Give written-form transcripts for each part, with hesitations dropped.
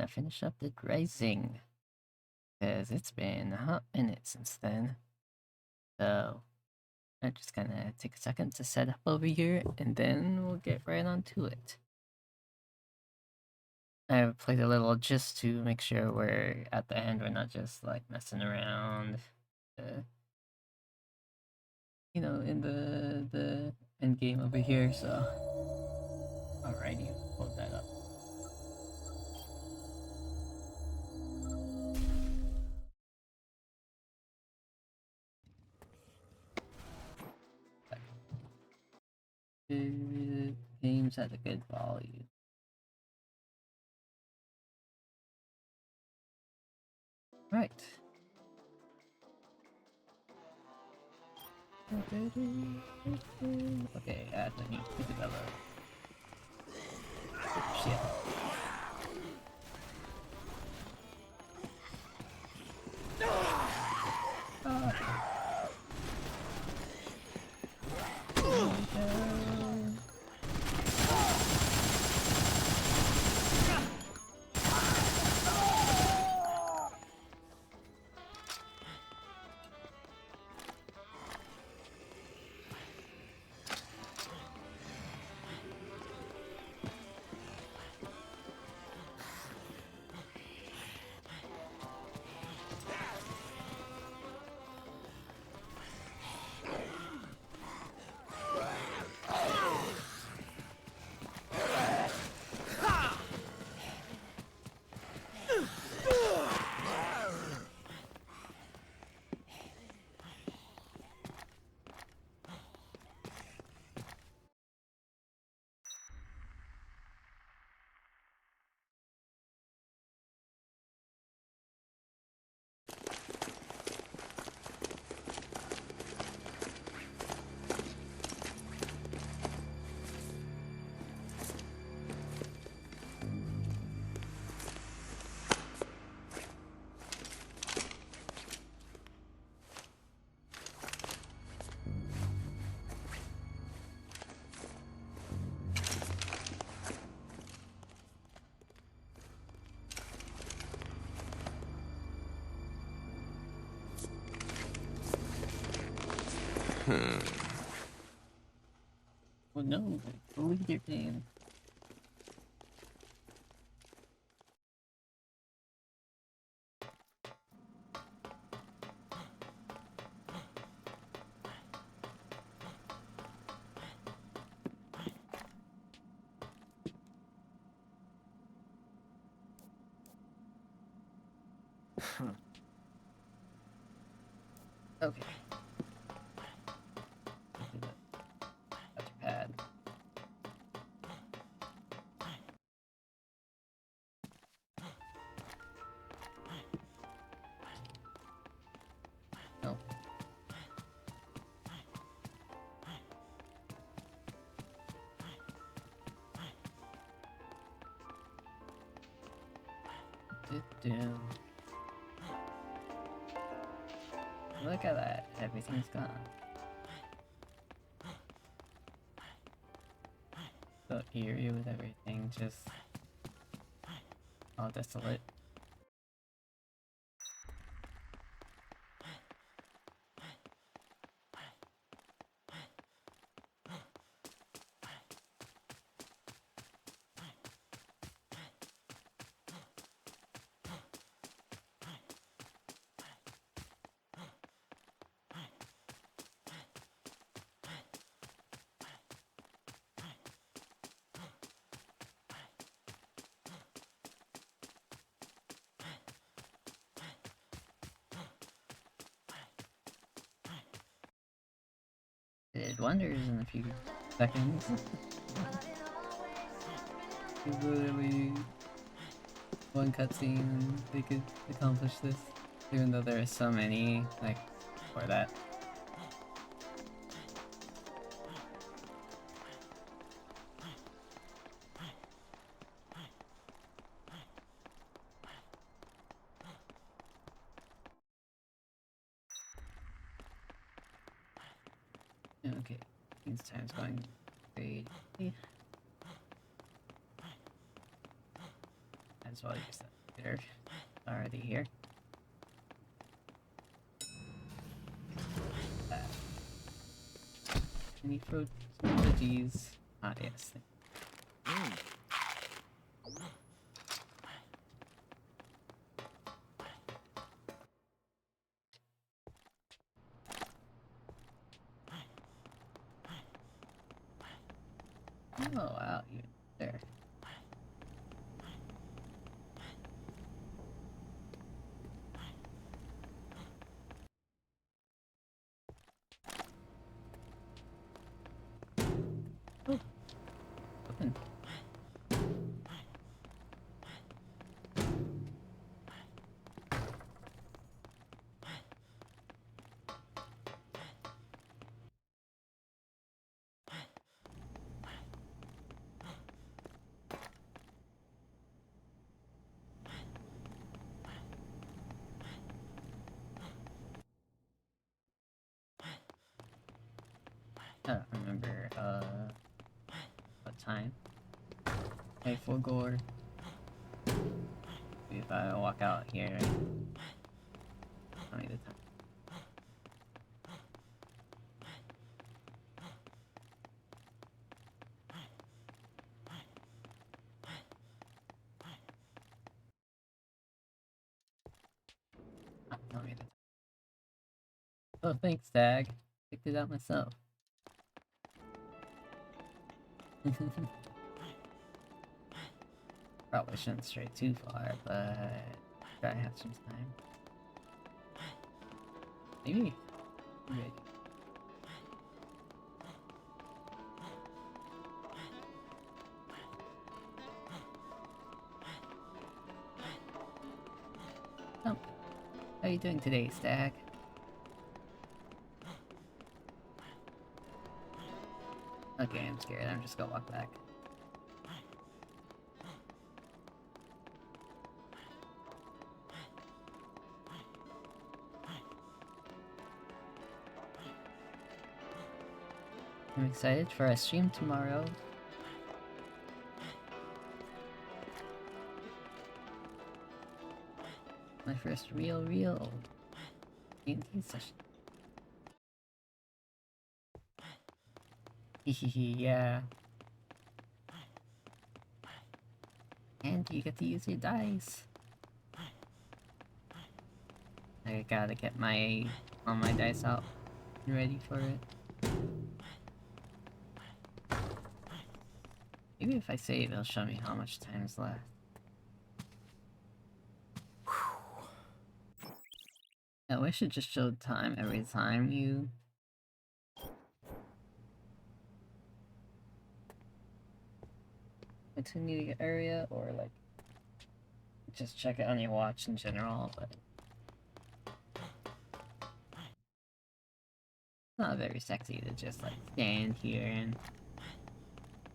gonna finish up the Rising. Because it's been a hot minute since then. So I'm just gonna take a second to set up over here and then we'll get right onto it. I played a little just to make sure we're at the end, we're not just like messing around. You know, in the end game over here, so alrighty, hold that up. Games at a good volume. Right. Okay, add the new to develop. Oh, shit. Oh no, delete your game. Okay. That's your pad. No. Look at that, everything's gone. So eerie with everything, just all desolate. It wonders in a few seconds. Literally one cutscene and they could accomplish this. Even though there are so many, like, for that. Okay, these time's going crazy. Might as well use that. They're already here. Any fruit veggies? Ah, yes. Oh, wow, you there. Oh, open. I don't remember, what time. Hey, for gore. If I walk out here, tell me the time. Ah, tell me the time. Oh, thanks, Dag. Picked it out myself. Probably shouldn't stray too far, but gotta have some time. Maybe. Maybe. Oh, how you doing today, Stag? Okay, I'm scared. I'm just gonna walk back. I'm excited for a stream tomorrow. My first real D&D session. Yeah. And you get to use your dice. I gotta get all my dice out and ready for it. Maybe if I save, it'll show me how much time is left. I wish it just showed time every time you... continue the area, or like... just check it on your watch in general, but... it's not very sexy to just like stand here and...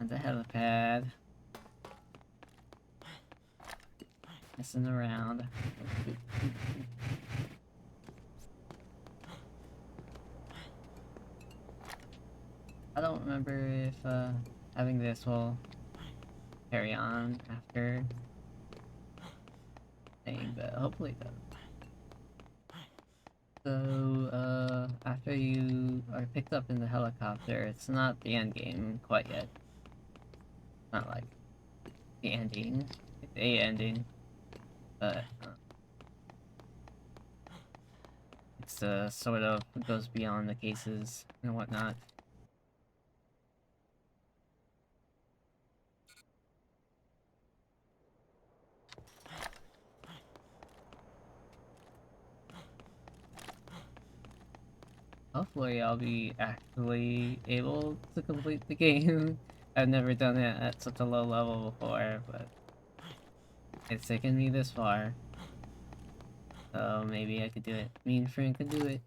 on the helipad. Messing around. I don't remember if having this will carry on after thing, but hopefully it does. So, after you are picked up in the helicopter, it's not the end game quite yet. Not like the ending. It's a ending. But, it's sort of goes beyond the cases and whatnot. Hopefully I'll be actually able to complete the game. I've never done it at such a low level before, but it's taken me this far. So maybe I could do it. Me and Frank could do it.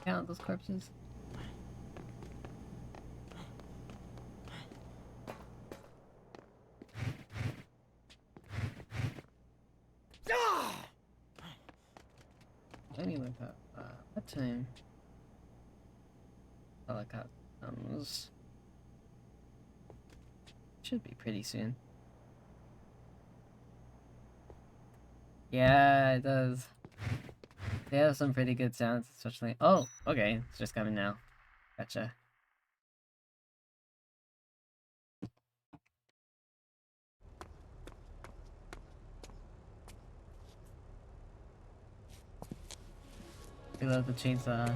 count those corpses. Anyway, what time? Helicopter comes. Should be pretty soon. Yeah, it does. They have some pretty good sounds, especially. Oh, okay, it's just coming now. Gotcha. I love the chainsaw.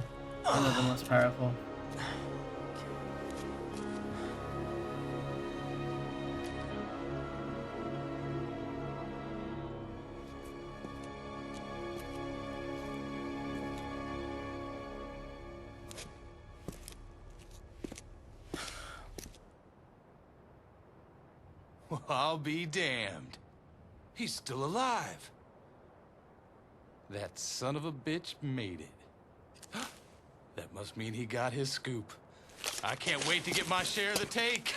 One of the most powerful. Well, I'll be damned. He's still alive. That son of a bitch made it. That must mean he got his scoop. I can't wait to get my share of the take.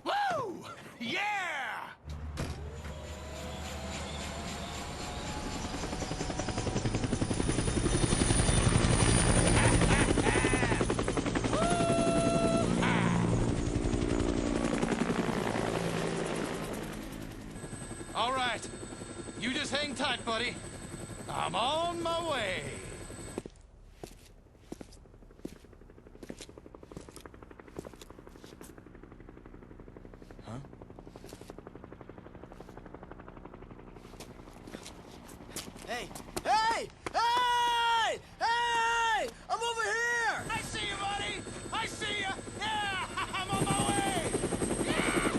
Woo! Yeah! All right. You just hang tight, buddy. I'm on my way. Huh? Hey! Hey! Hey! Hey! I'm over here! I see you, buddy! I see you! Yeah! I'm on my way! Yeah!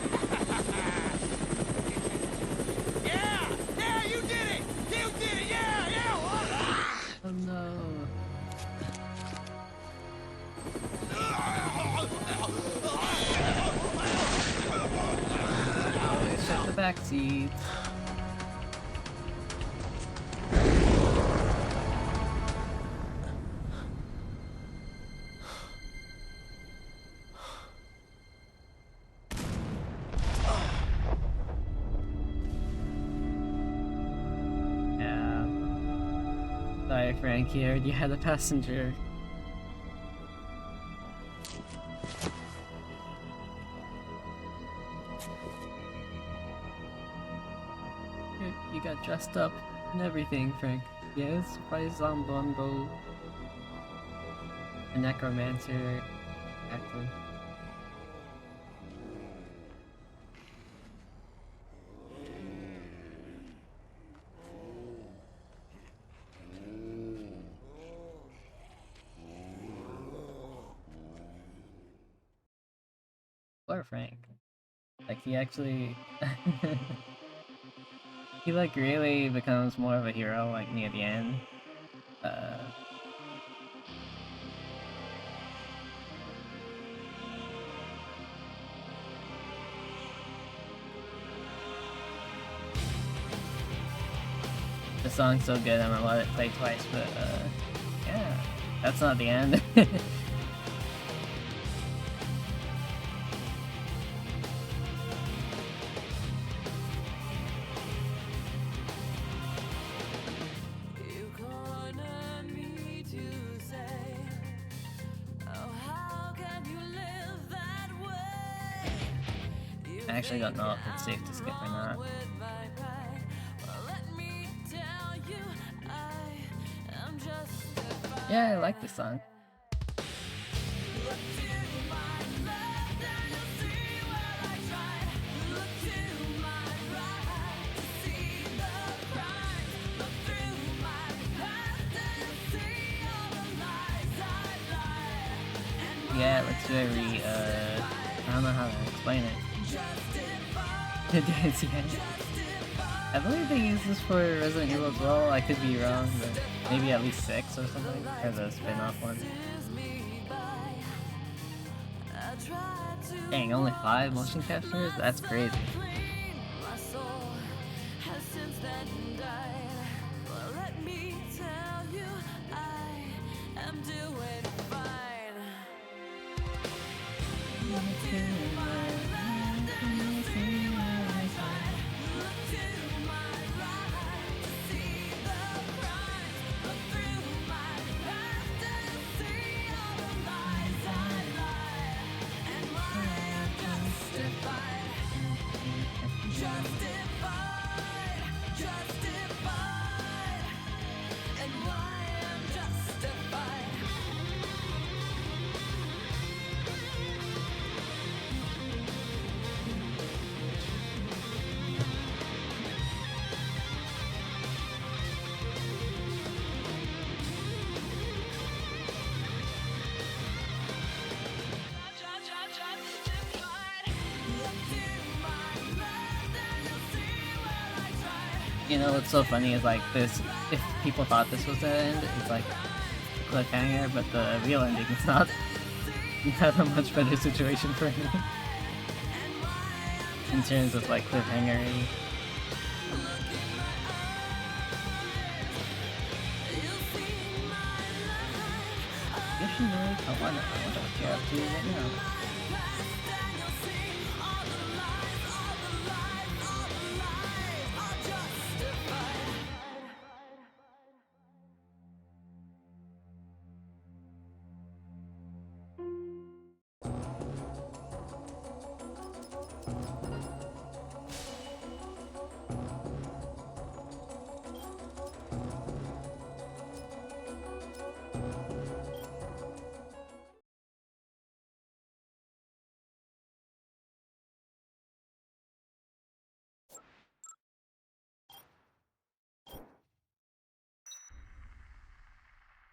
Yeah! Yeah, you did it! You did it! Yeah! Yeah! Oh no. Oh, shut the back seat. Yeah. Sorry, Frank, you already had a passenger. You got dressed up and everything, Frank. Yes, surprise on bundle. A necromancer active. Poor Frank. Like, he actually... he, like, really becomes more of a hero, like, near the end. The song's so good, I'm gonna let it play twice, but, yeah. That's not the end. I actually don't know if it's safe to skip or not. Yeah, I like this song. Yeah, it looks very, I don't know how to explain it. It is, yeah. I believe they use this for Resident Evil as well. I could be wrong, but maybe at least 6 or something, or the spin-off one. Dang, only 5 motion captures? That's crazy. You know what's so funny is like this. If people thought this was the end, it's like cliffhanger, but the real ending is not. You have a much better situation for me in terms of like cliffhanger. Yoshinori Kawana, I wonder what you're up to right now.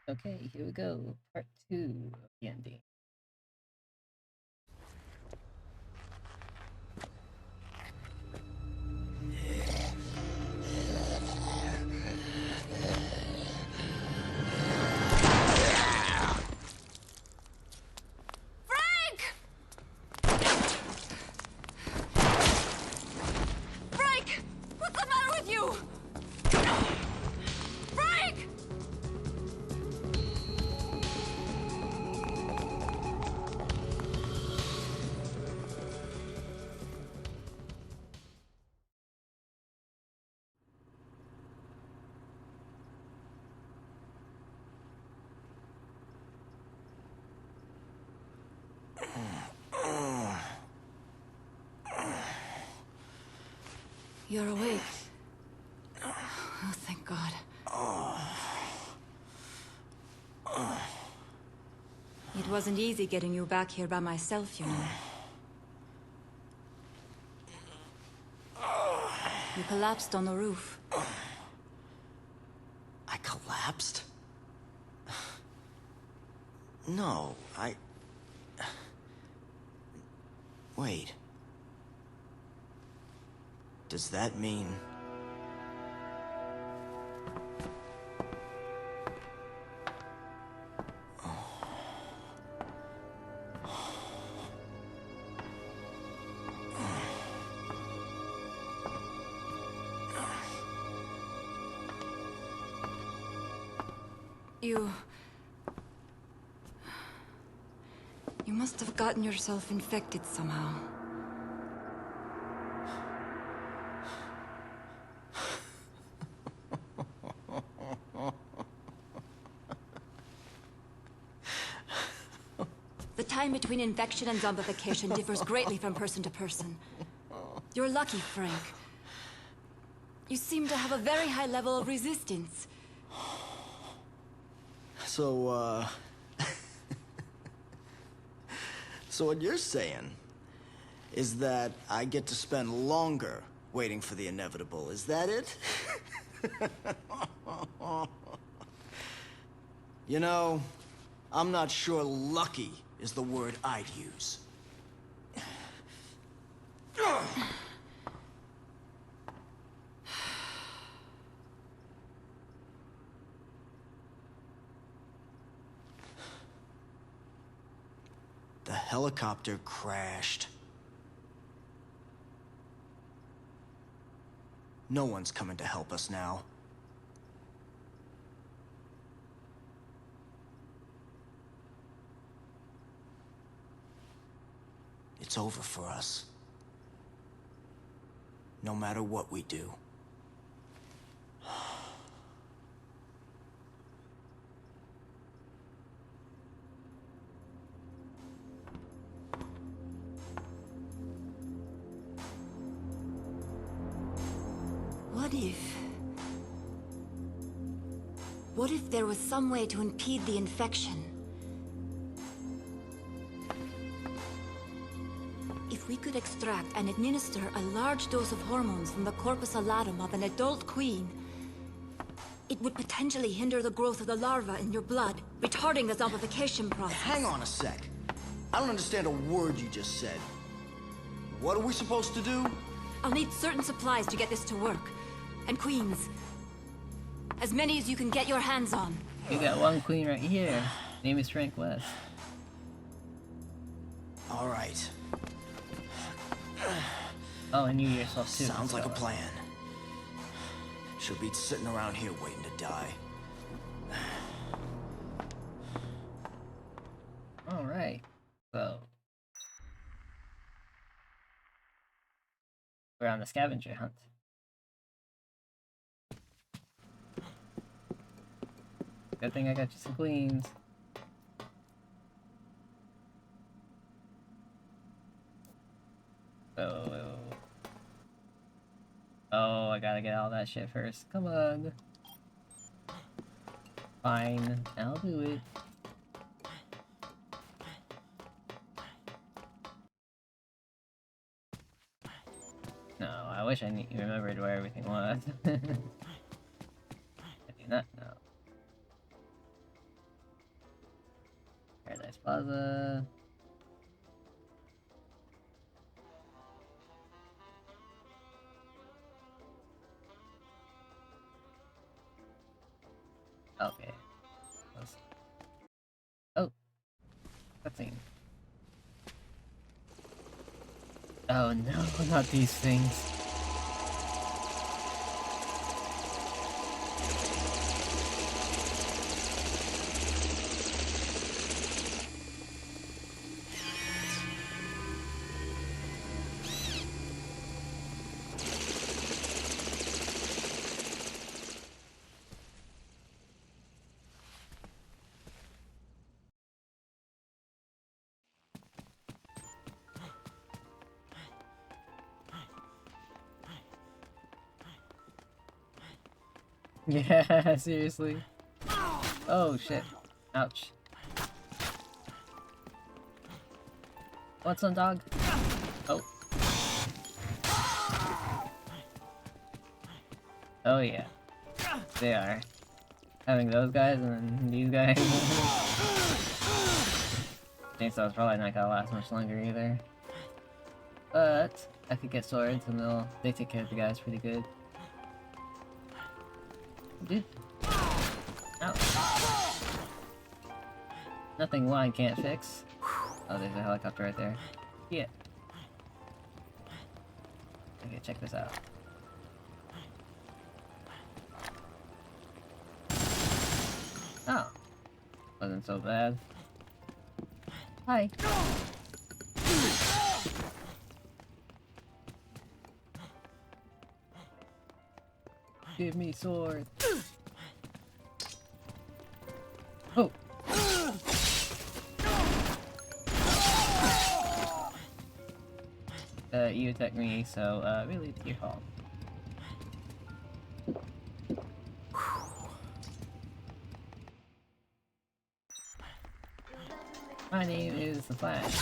Okay, here we go. Part 2 of the ending. You're awake. Oh, thank God. It wasn't easy getting you back here by myself, you know. You collapsed on the roof. I collapsed? No, Wait. Does that mean... You must have gotten yourself infected somehow. The time between infection and zombification differs greatly from person to person. You're lucky, Frank. You seem to have a very high level of resistance. So, So what you're saying is that I get to spend longer waiting for the inevitable, is that it? You know, I'm not sure lucky is the word I'd use. The helicopter crashed. No one's coming to help us now. It's over for us. No matter what we do. What if there was some way to impede the infection? If we could extract and administer a large dose of hormones from the corpus allatum of an adult queen, it would potentially hinder the growth of the larva in your blood, retarding the zombification process. Hang on a sec. I don't understand a word you just said. What are we supposed to do? I'll need certain supplies to get this to work. and queens. As many as you can get your hands on. You got one queen right here. Name is Frank West. All right. Oh, and you yourself too. Sounds like a plan. She'll be sitting around here waiting to die. Alright. So. We're on the scavenger hunt. Good thing I got you some queens. Oh, I gotta get all that shit first. Come on. Fine, I'll do it. No, I wish I remembered where everything was. I do not know. Paradise Plaza. Okay. Oh. Cutscene. Oh no, not these things. Yeah, seriously. Oh shit. Ouch. What's on, dog? Oh. Oh yeah. They are. Having those guys and then these guys. Chainsaw's probably not gonna last much longer either. But I could get swords and they take care of the guys pretty good. Dude. Ow. Nothing one can't fix. Oh, there's a helicopter right there. Yeah. Okay, check this out. Oh. Wasn't so bad. Hi. Give me sword. Oh. You attacked me, so really it's your fault. My name is the Flash.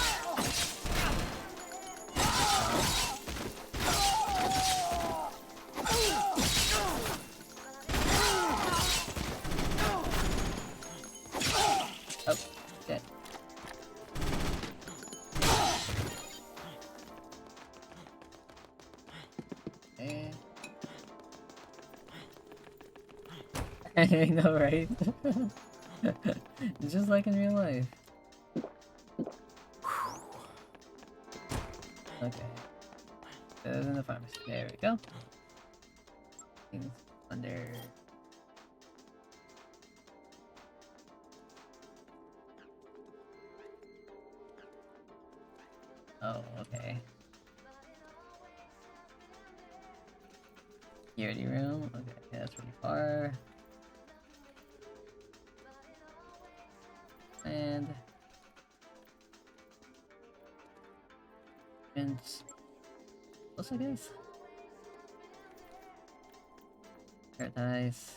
Oh, shit. And... I know, right? Just like in real life. Okay. Those in the pharmacy. There we go. Things under. Oh, okay. Security room. Okay, yeah, that's pretty far. And what's it is? Paradise.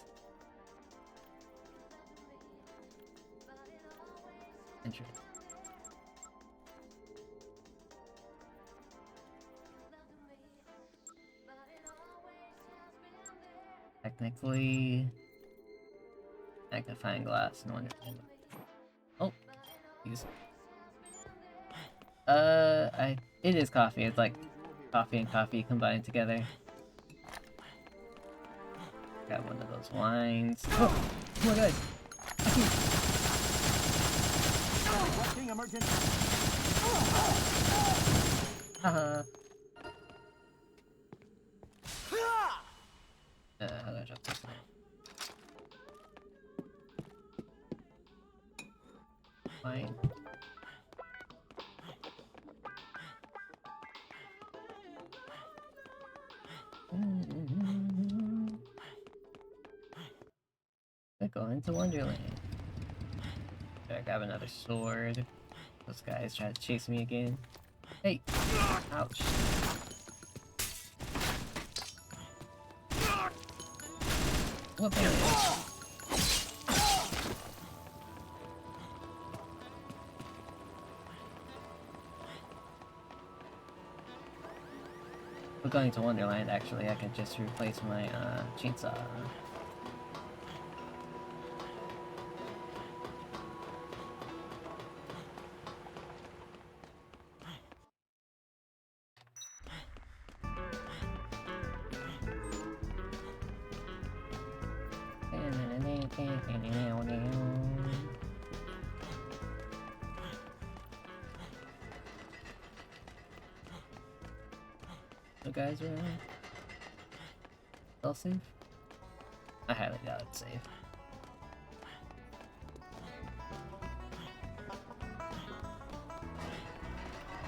Entry. Technically, magnifying glass and wonderful. Oh, use. It is coffee. It's like coffee and coffee combined together. Got one of those wines. Oh my god! Requesting emergency. Haha. How do I drop this now? Wine. We're going to Wonderland. Better grab another sword. Those guys try to chase me again. Hey! Ouch. Whoop it. We're going to Wonderland, actually. I can just replace my chainsaw. So guys are all safe? I highly doubt it's safe.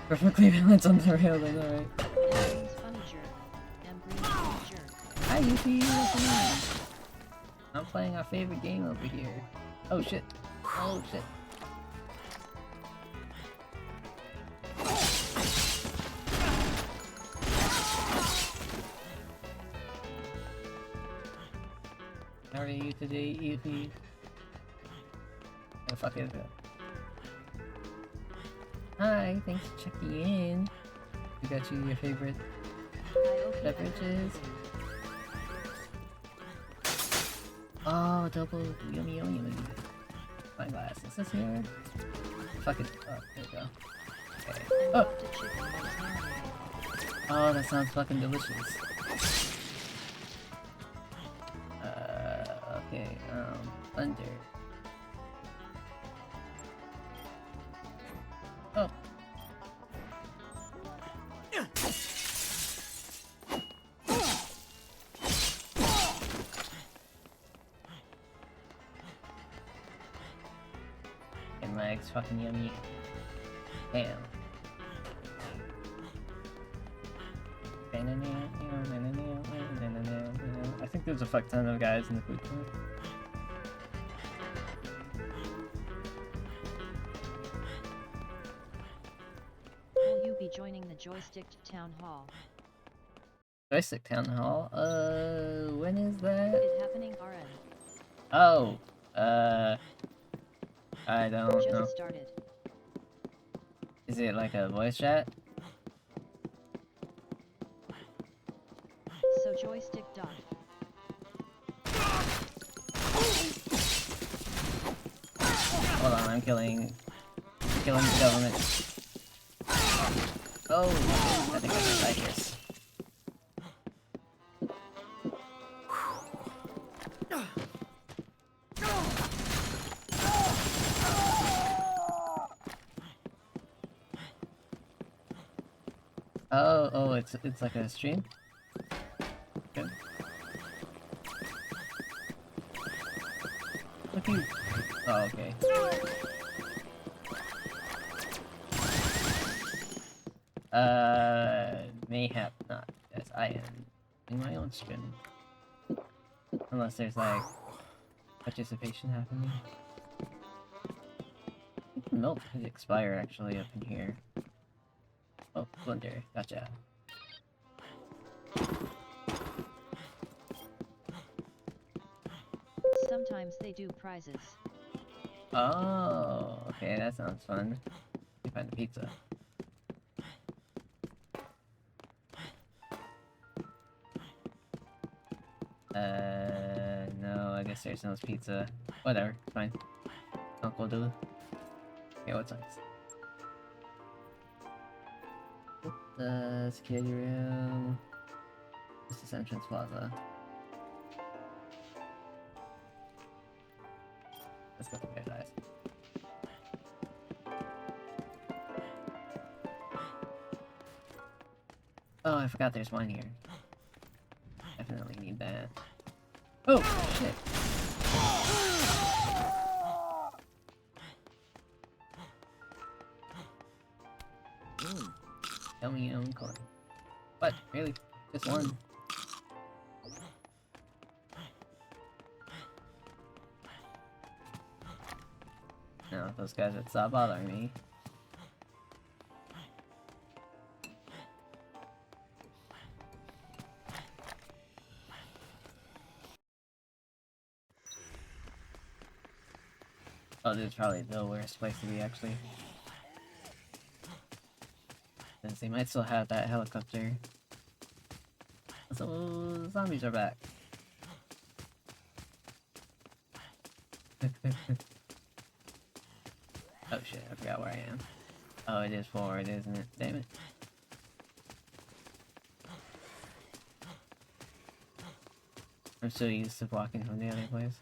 Perfectly balanced on the rail, then alright. Hi Yuffie, what's on? I'm playing our favorite game over here. Oh shit. Oh shit. How are you today, Yuffie? Oh fuck it. Hi, thanks for checking in. We got you your favorite beverages. Oh, double yummy yummy yummy. My glass. Is this here? Fuck it. Oh, there we go. Okay. Oh! Oh, that sounds fucking delicious. Okay, thunder. Oh. And my egg's fucking yummy. Damn. I think there's a fuck ton of guys in the food court. Will you be joining the Joystick Town Hall? Joystick Town Hall? When is that? It happening RN. Oh, I don't know. Just started. Is it like a voice chat? So joystick dot. Hold on, I'm killing the government. Oh, I think I can die here. Oh, it's like a stream? Good. Look you. Oh, okay. Mayhap not, as I am in my own stream. Unless there's like participation happening. I think the milk has expired actually up in here. Oh, Blunder, gotcha. Sometimes they do prizes. Oh, okay, that sounds fun. Let me find the pizza. No, I guess there's no pizza. Whatever, fine. Uncle do. Okay, what's next? The security room. This is entrance plaza. Let's go to guys. Oh, I forgot there's one here. Definitely need that. Oh, shit. Tell me your own coin. What? Really? Just one? No, those guys would stop bothering me. Oh, this is probably the worst place to be, actually. Since they might still have that helicopter. So, zombies are back. Oh shit, I forgot where I am. Oh, it is forward, isn't it? Damn it. I'm so used to walking from the other place.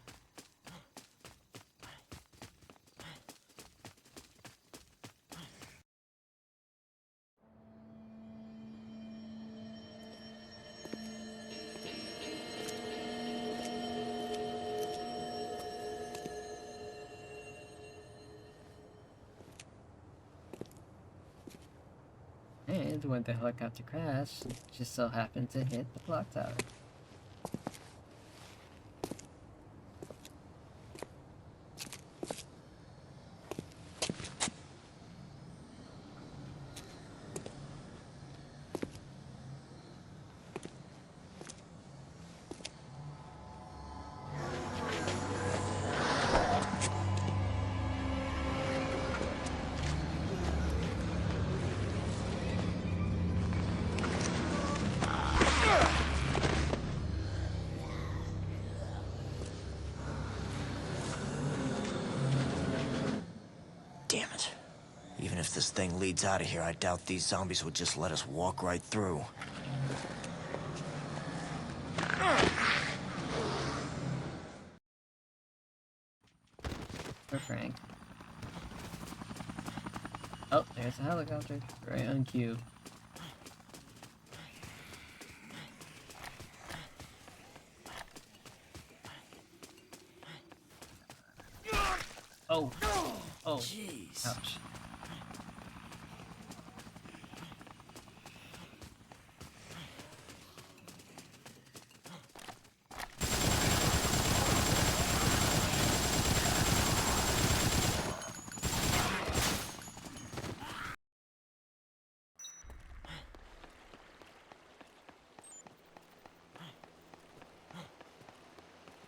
And when the helicopter crashed, it just so happened to hit the clock tower. Damn it. Even if this thing leads out of here, I doubt these zombies would just let us walk right through. For Frank. Oh, there's a helicopter. Right on cue. Oh! Oh! Jeez. Ouch.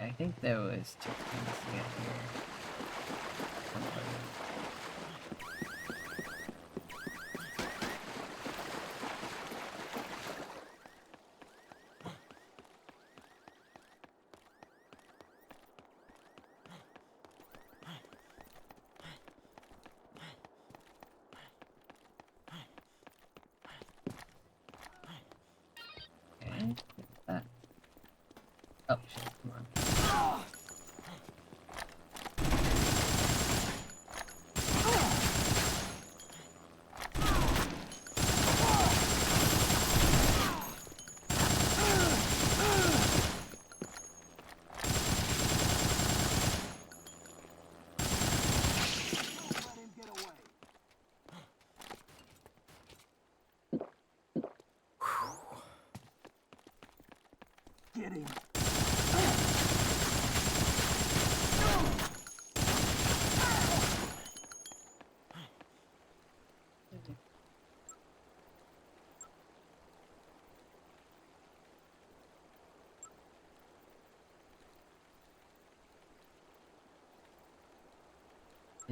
I think there was 2 things to get here. Okay, what's that? Oh shit, come on. Let him get away. Get him.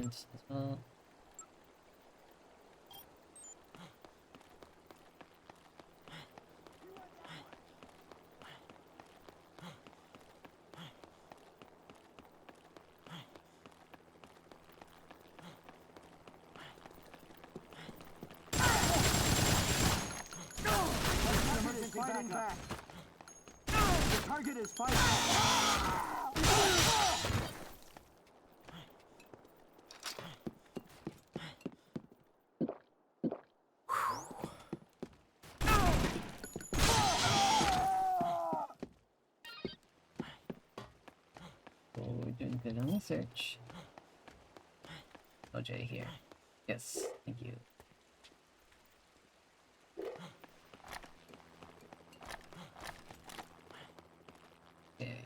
As well. Emergency fighting back. The target is fighting. Started on the search. OJ here. Yes, thank you. Okay.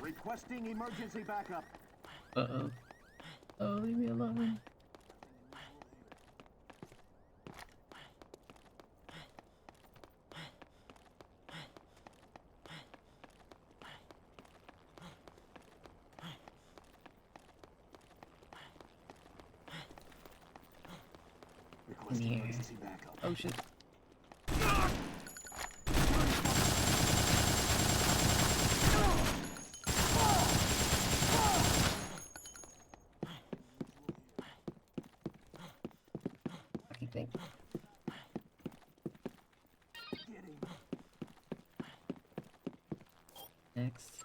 Requesting emergency backup. Uh-oh. Oh, leave me alone. In Requesting here. emergency backup. Oh shit. Fucking thing. Get him. Next.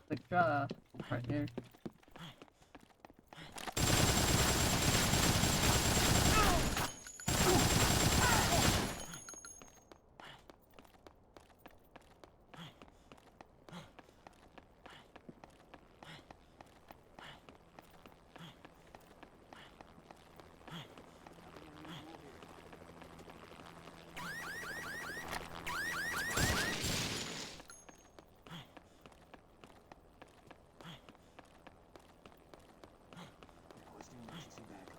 Quick draw, partner. Requesting emergency backup.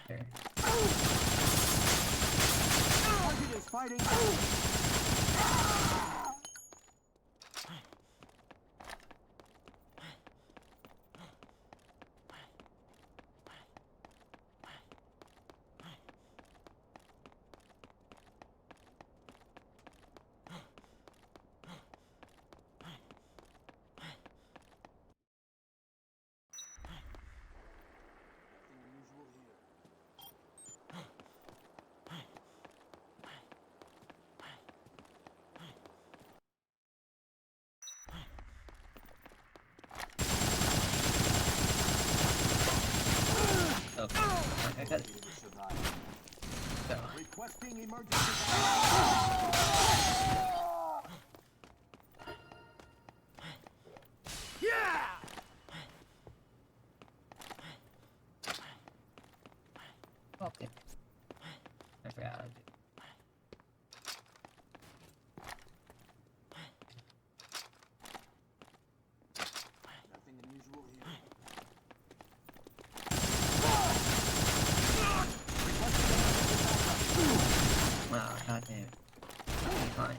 There. Target is fighting. Nothing unusual here. Oh, I got it. Able to survive. So, Requesting emergency backup. okay. I forgot how to do. Nothing unusual here. Wow, goddamn. Fine.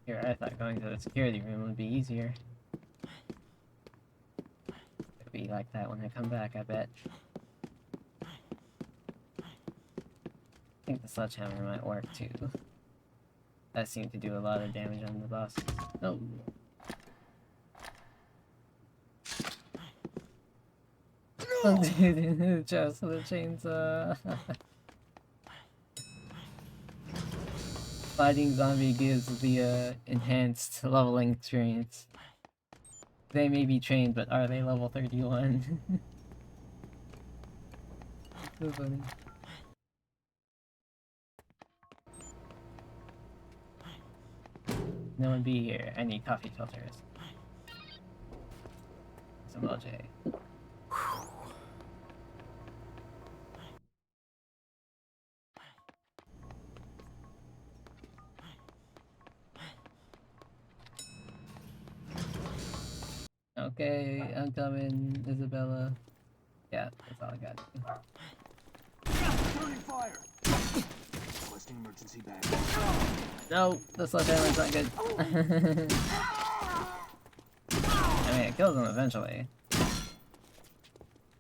Here, I thought going to the security room would be easier. It'll be like that when I come back, I bet. I think the sledgehammer might work too. That seemed to do a lot of damage on the bosses. Oh. Dude, just the chainsaw. Fighting zombie gives the enhanced leveling experience. They may be trained, but are they level 31? So funny. No one be here. I need coffee filters. Some LJ. Okay, I'm coming, Isabella. Yeah, that's all I got. Returning fire. Requesting emergency backup. No, the sledgehammer's not good. I mean, it kills him eventually.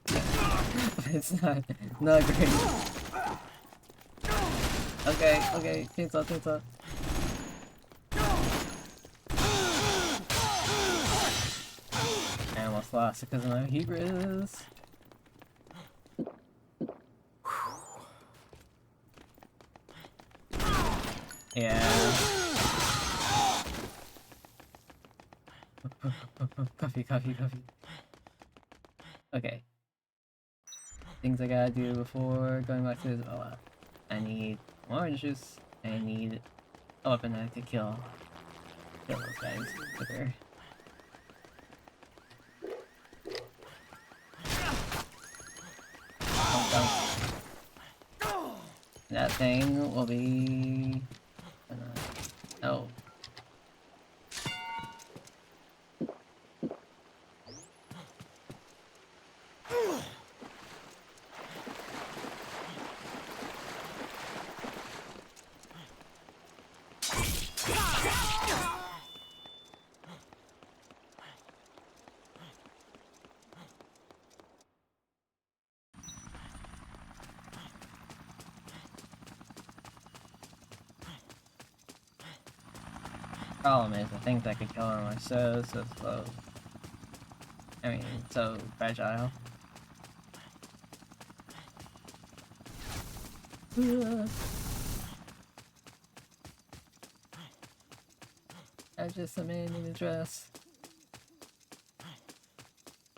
But it's not great. Okay, chainsaw. I almost lost it because of my heat resist. Yeah. Coffee. Okay. Things I gotta do before going back to Isabella. I need more orange juice. I need a weapon that to kill those guys quicker. That thing will be... oh. Problem is, the things that could kill him are so slow. I mean, so fragile. I'm just a man in a dress.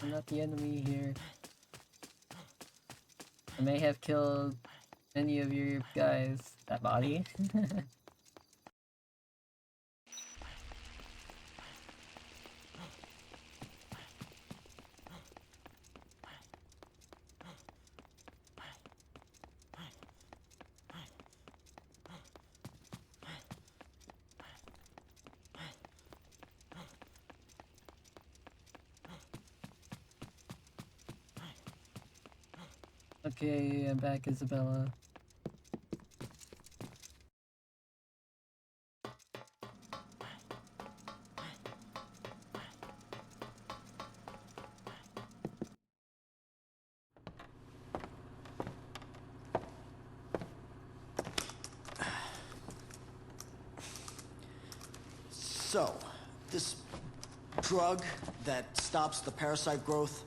I'm not the enemy here. I may have killed any of your guys. That body? Okay, I'm back, Isabella. So, this drug that stops the parasite growth,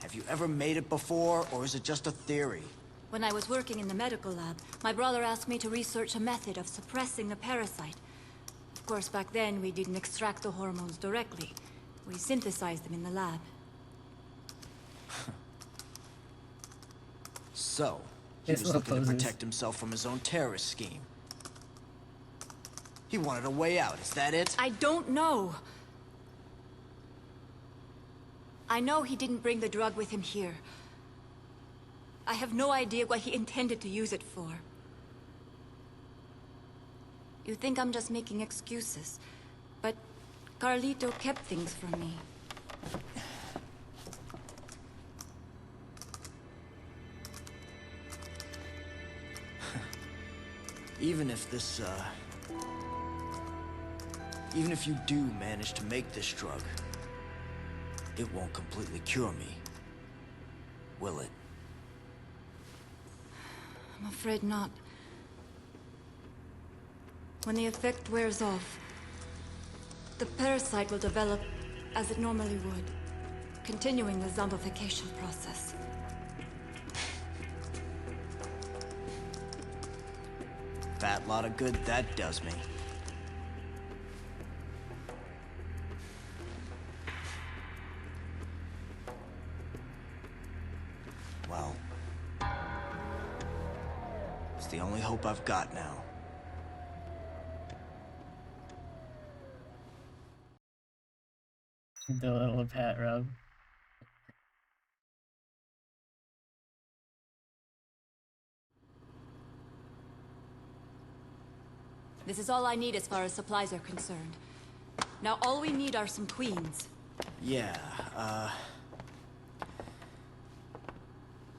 have you ever made it before, or is it just a theory? When I was working in the medical lab, my brother asked me to research a method of suppressing the parasite. Of course, back then, we didn't extract the hormones directly. We synthesized them in the lab. So, he His was little looking to poses. protect himself from his own terrorist scheme. He wanted a way out, is that it? I don't know. I know he didn't bring the drug with him here. I have no idea what he intended to use it for. You think I'm just making excuses, but Carlito kept things from me. Even if this, even if you do manage to make this drug, it won't completely cure me, will it? I'm afraid not. When the effect wears off, the parasite will develop as it normally would, continuing the zombification process. Fat lot of good that does me. Well, It's the only hope I've got now. The little pat rub. This is all I need as far as supplies are concerned. Now all we need are some queens. Yeah,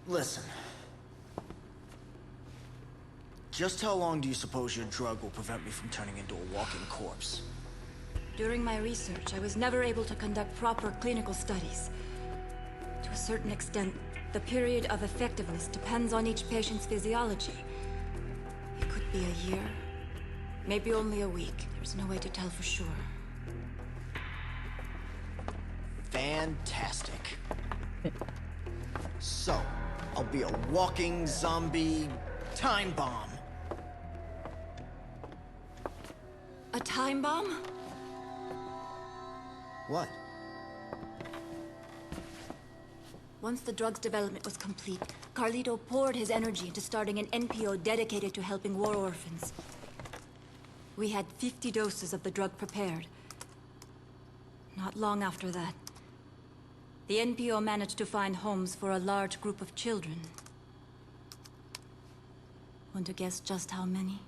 listen. Just how long do you suppose your drug will prevent me from turning into a walking corpse? During my research, I was never able to conduct proper clinical studies. To a certain extent, the period of effectiveness depends on each patient's physiology. It could be a year, maybe only a week. There's no way to tell for sure. Fantastic. So, I'll be a walking zombie time bomb. A time bomb? What? Once the drug's development was complete, Carlito poured his energy into starting an NPO dedicated to helping war orphans. We had 50 doses of the drug prepared. Not long after that, the NPO managed to find homes for a large group of children. Want to guess just how many?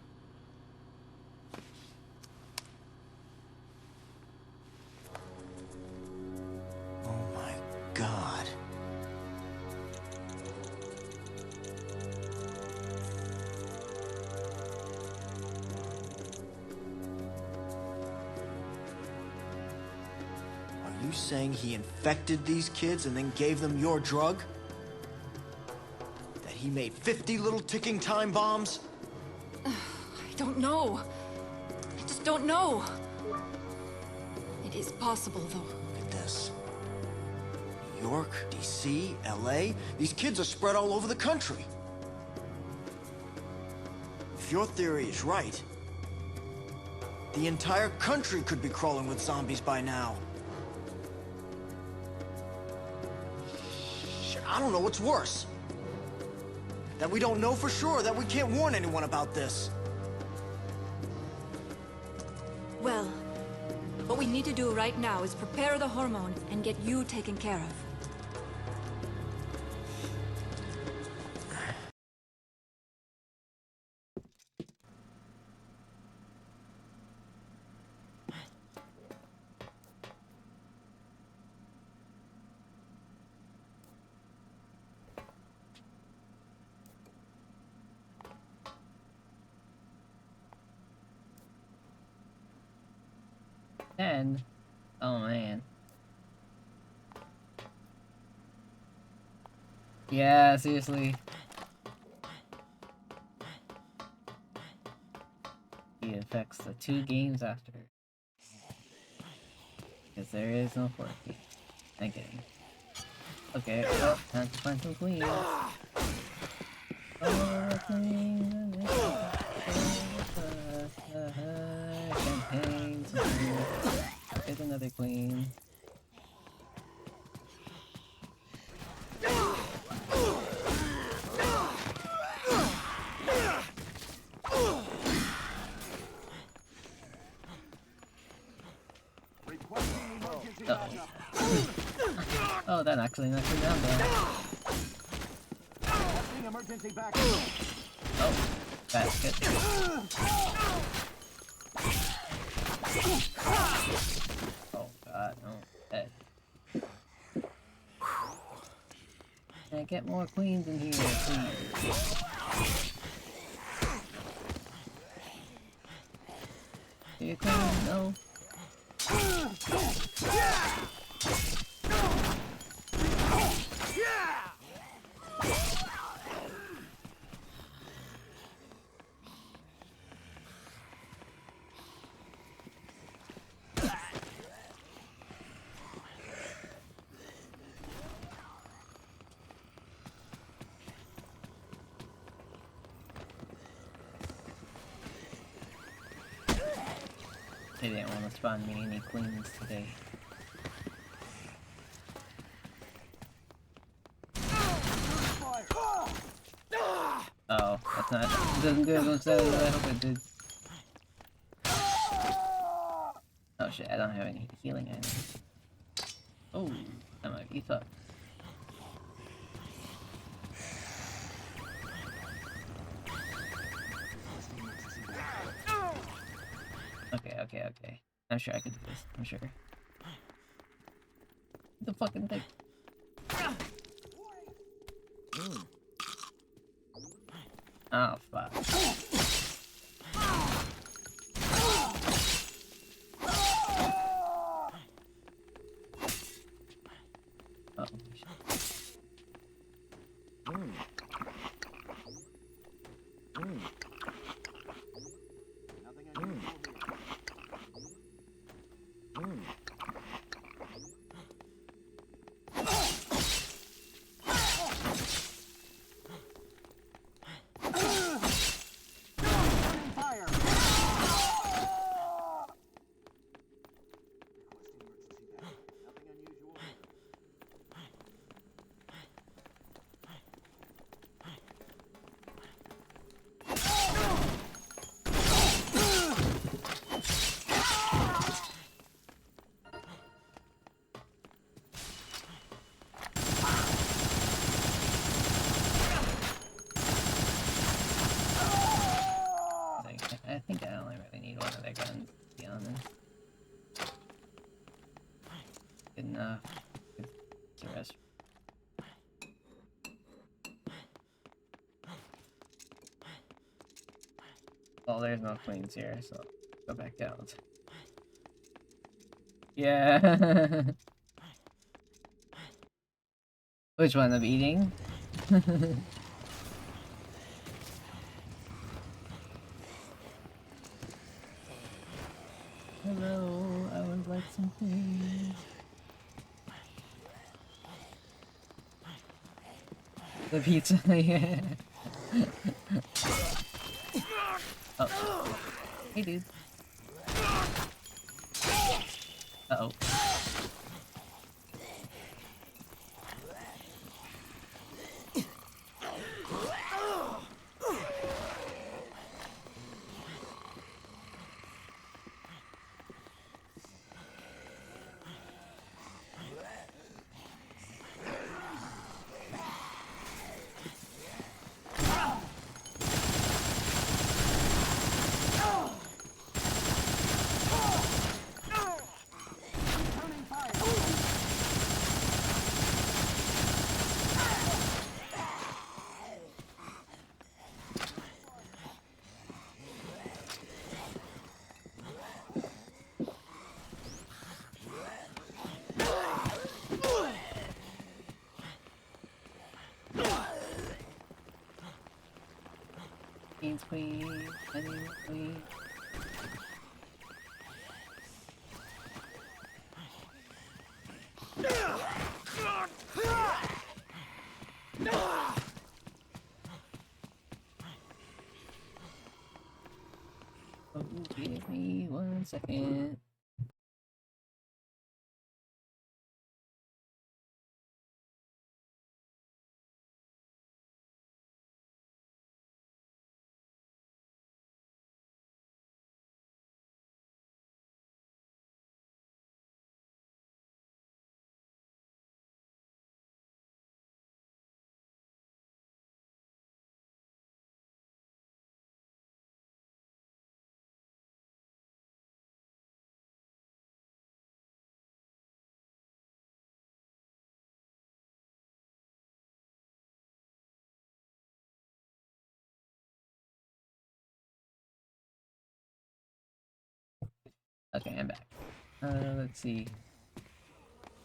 Oh my God. Are you saying he infected these kids and then gave them your drug? That he made 50 little ticking time bombs? I don't know. I just don't know. It is possible, though. Look at this. New York, D.C., L.A. These kids are spread all over the country. If your theory is right, the entire country could be crawling with zombies by now. I don't know what's worse. That we don't know for sure, that we can't warn anyone about this. Well, what we need to do right now is prepare the hormone and get you taken care of. And oh man. Yeah, seriously. He affects the 2 games after. Because there is no 4th game. I get it. Okay, well, time to find some queens. Oh, queens. Campaign. There's another queen. Oh, that actually knocked me down there. Oh, that's good. Oh god, no. Dead. Can I get more queens in here, please? Do you queens? No. They didn't want to spawn me any queens today. Oh, that's not. It doesn't do as much damage as I hope it did. Oh shit, I don't have any healing items. Oh, that might be fucked. Okay. I'm sure I can do this. I'm sure. The fucking thing. Oh, fuck. Oh, shit. Nothing unusual here. Fire! Requesting emergency backup. Nothing unusual here. I think I only really need one of their guns, to be honest. Good enough. The rest. Oh, there's no queens here, so go back out. Yeah. Which one of eating? Hello, I would like some things. The pizza, yeah. Oh. Hey, dude. Uh-oh. Queen, I need queen. Oh, give me 1 second. Okay, I'm back. Let's see.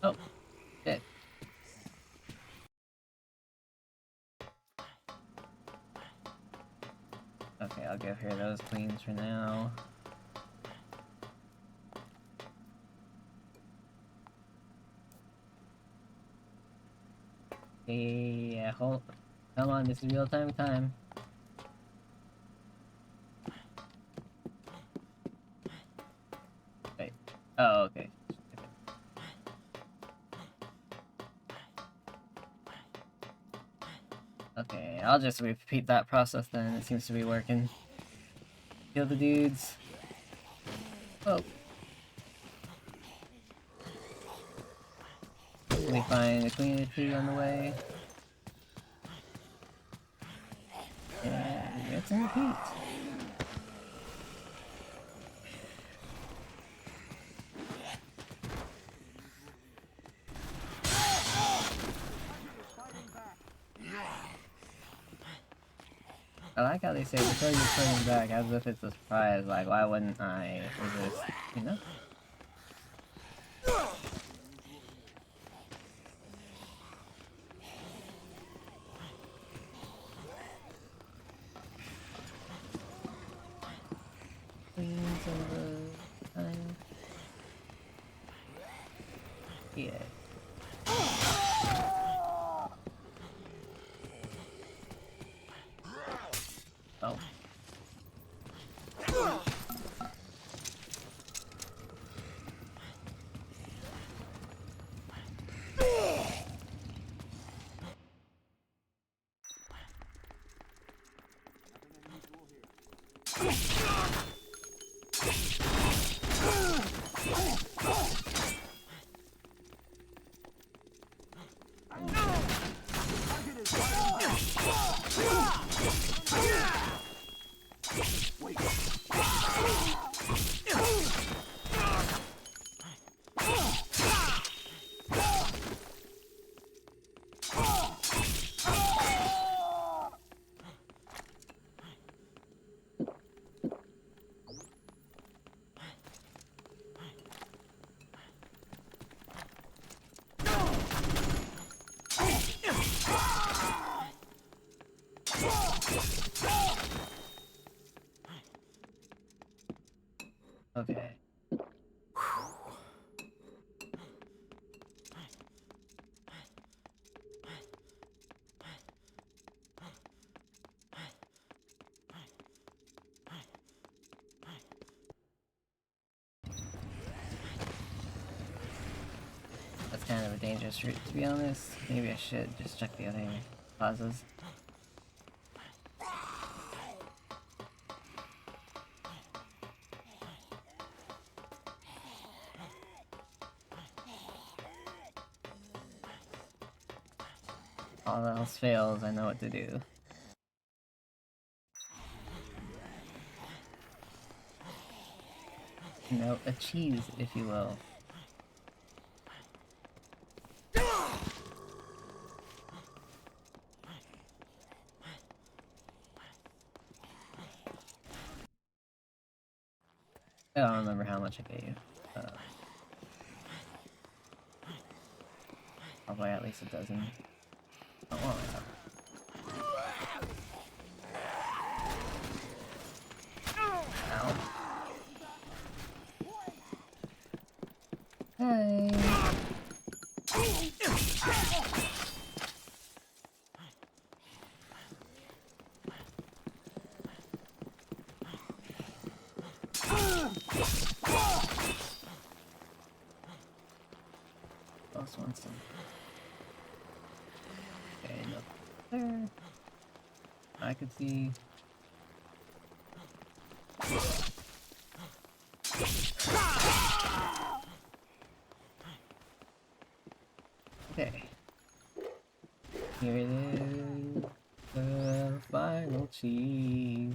Oh, shit. Okay, I'll give her those queens for now. Yeah, come on, this is real-time time. Wait. Oh, okay. Okay, I'll just repeat that process then. It seems to be working. Kill the dudes. Oh. Let me find a queen or two on the way. And rinse and repeat. I like how they say because you're turning back as if it's a surprise, like why wouldn't I resist, you know? Queens of the time. Yeah. Oh. Okay. That's kind of a dangerous route, to be honest. Maybe I should just check the other plazas. All else fails, I know what to do. You know, a cheese, if you will. I don't remember how much I gave. Probably at least a dozen. Oh, well, ow. Hey. Boss wants some. Okay, no. There. I could see. Okay. Here it is. The final cheese.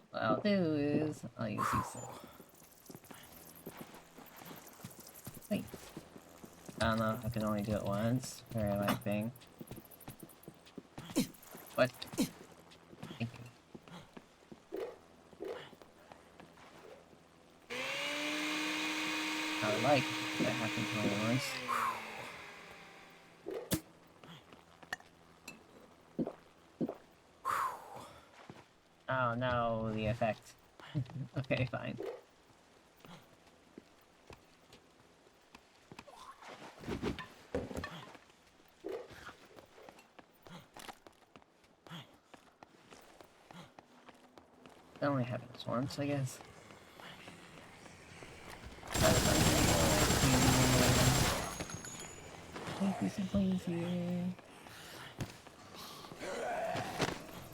What I'll do is I'll use these. Wait. I don't know, I can only do it once. Very like thing. What? Thank you. I would like if that happened to me once. Oh no, the effect. Okay, fine. That only happens once, I guess. Please, please, here.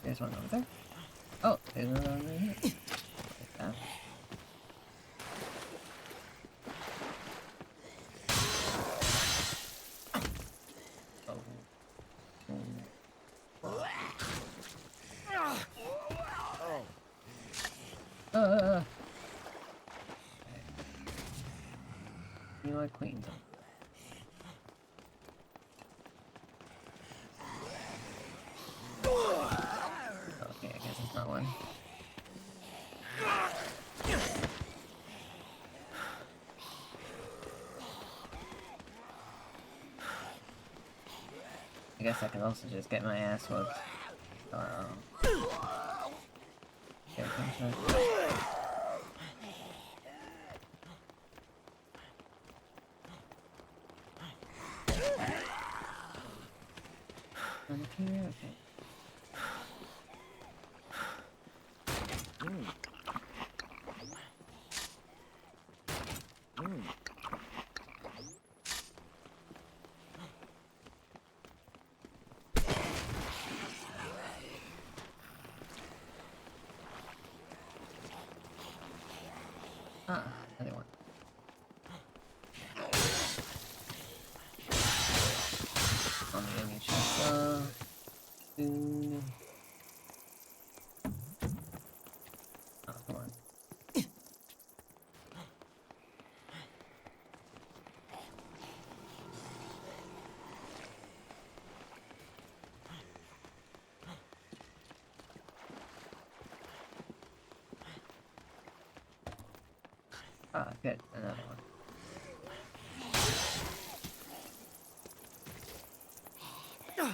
There's one over there. Oh, there's another one right here. Like that. Oh. You like queens. Okay, I guess it's not one. I guess I could also just get my ass whooped. Here comes her. One here, okay. Ah, another one. On the enemy chest. Oh, come on. Ah, good. Another one. Oh.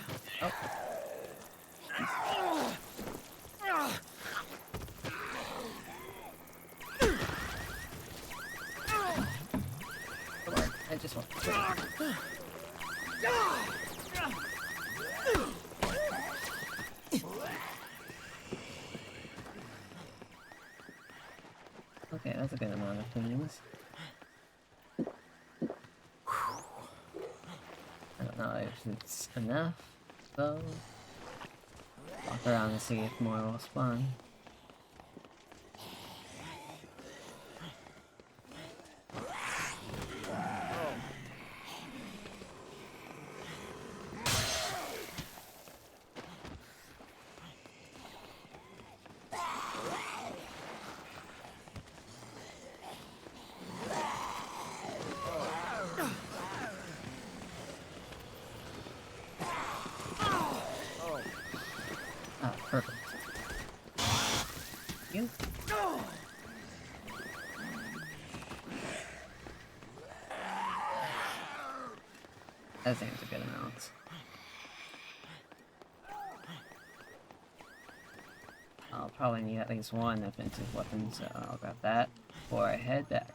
Come on, I just want to. Okay, that's a good amount of things. I don't know if it's enough, though. Walk around and see if more will spawn. Ah, perfect. You? That seems a good amount. I'll probably need at least one offensive weapon, so I'll grab that before I head back.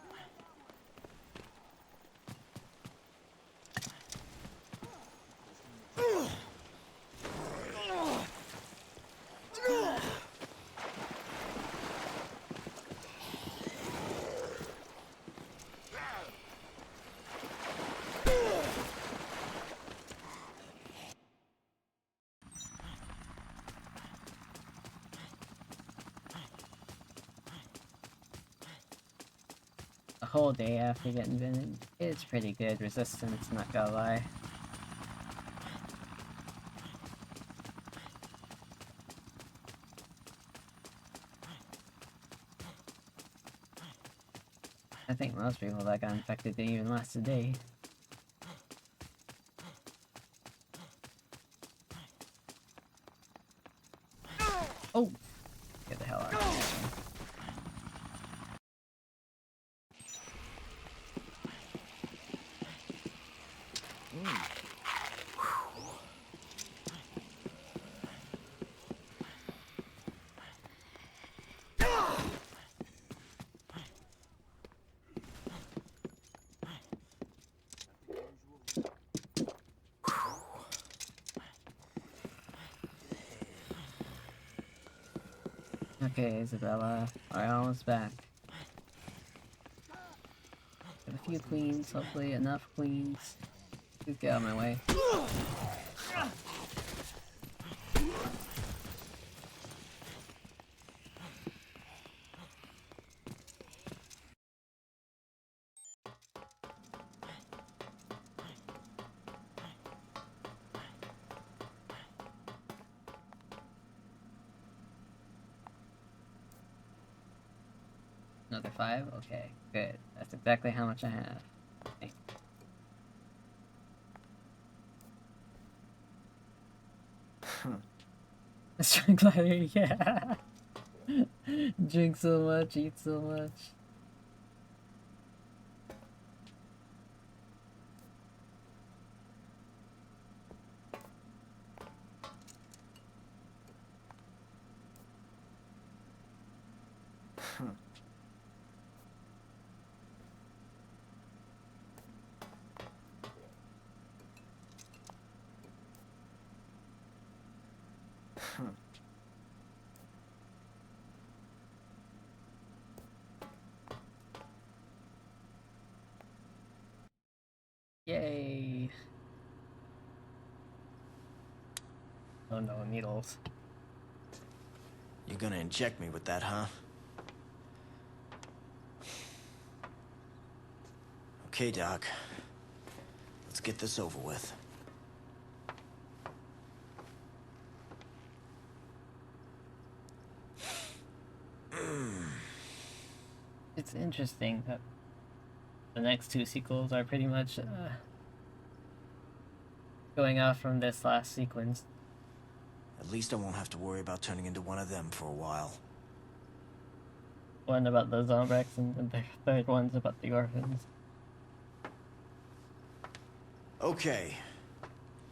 A whole day after getting vented, it's pretty good resistance, not gonna lie. I think most people that got infected didn't even last a day. Oh! Get the hell out of here. Okay, Isabella, we're almost back. Got a few queens, hopefully enough queens. Please get out of my way. Another 5? Okay, good. That's exactly how much I have. Okay. Strength glider, yeah. Drink so much, eat so much. Yay! Oh no, needles. You're gonna inject me with that, huh? Okay, Doc. Let's get this over with. It's interesting that the next 2 sequels are pretty much going out from this last sequence. At least I won't have to worry about turning into one of them for a while. One about the Zombrex and the third one's about the orphans. Okay.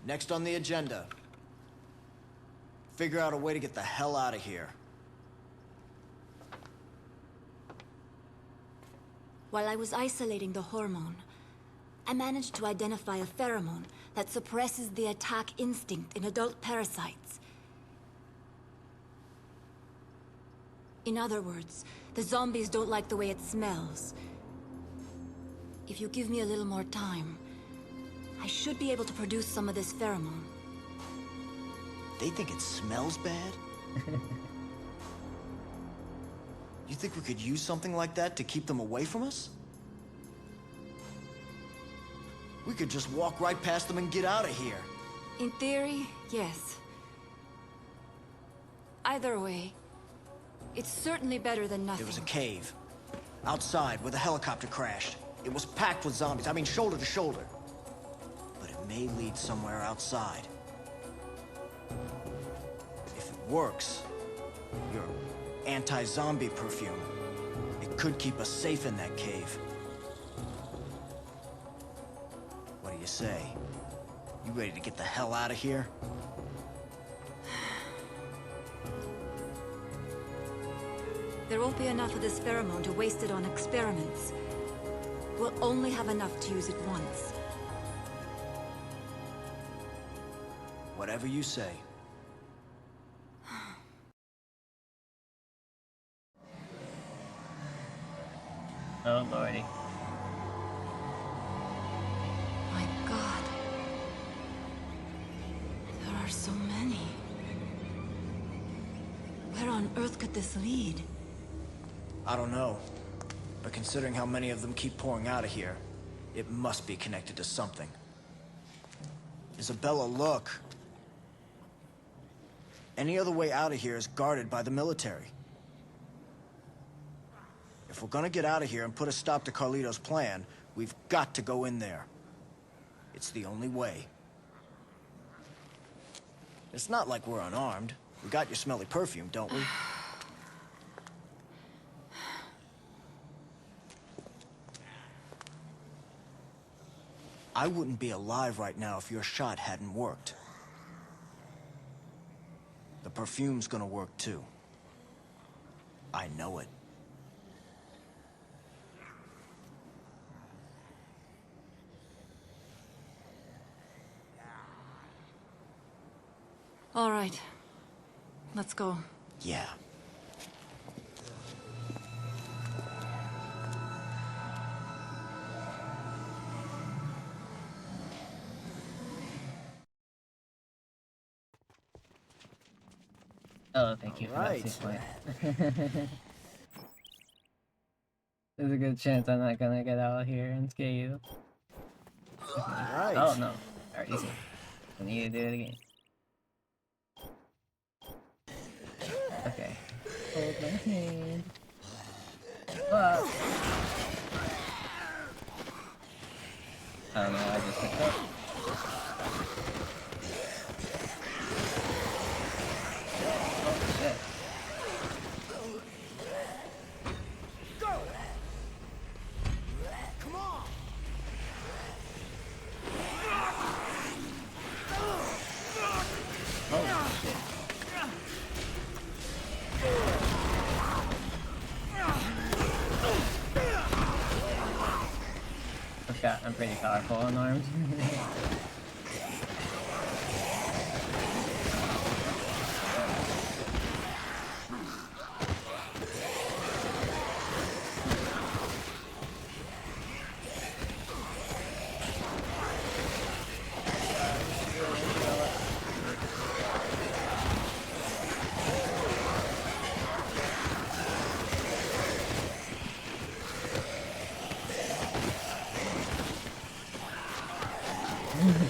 Next on the agenda. Figure out a way to get the hell out of here. While I was isolating the hormone, I managed to identify a pheromone that suppresses the attack instinct in adult parasites. In other words, the zombies don't like the way it smells. If you give me a little more time, I should be able to produce some of this pheromone. They think it smells bad? You think we could use something like that to keep them away from us? We could just walk right past them and get out of here. In theory, yes. Either way, it's certainly better than nothing. There was a cave. Outside, where the helicopter crashed. It was packed with zombies. I mean, shoulder to shoulder. But it may lead somewhere outside. If it works, your anti-zombie perfume, it could keep us safe in that cave. What do you say? You ready to get the hell out of here? There won't be enough of this pheromone to waste it on experiments. We'll only have enough to use it once. Whatever you say. Oh lordy. My God. There are so many. Where on earth could this lead? I don't know. But considering how many of them keep pouring out of here, it must be connected to something. Isabella, look. Any other way out of here is guarded by the military. If we're gonna get out of here and put a stop to Carlito's plan, we've got to go in there. It's the only way. It's not like we're unarmed. We got your smelly perfume, don't we? I wouldn't be alive right now if your shot hadn't worked. The perfume's gonna work too. I know it. All right. Let's go. Yeah. Oh, thank you for that Alright. safe point. There's a good chance I'm not gonna get out of here and scare you. Okay. Right. Oh no. Alright, easy. I need to do it again. Okay. Hold my hand. Ah. I don't know, I just picked up. Oh shit. Come on! Oh shit. Forgot I'm pretty powerful on arms.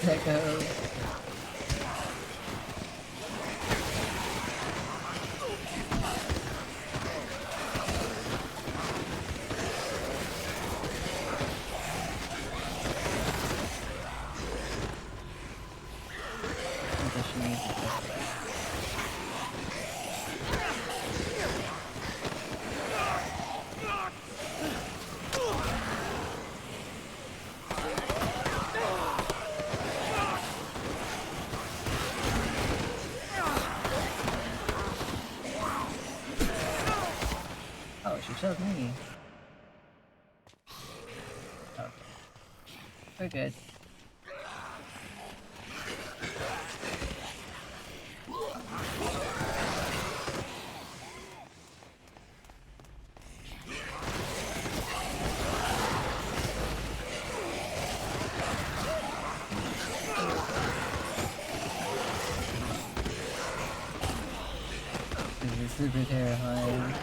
That goes. Oh, she shoved me. Okay. We're good. This is super terrifying.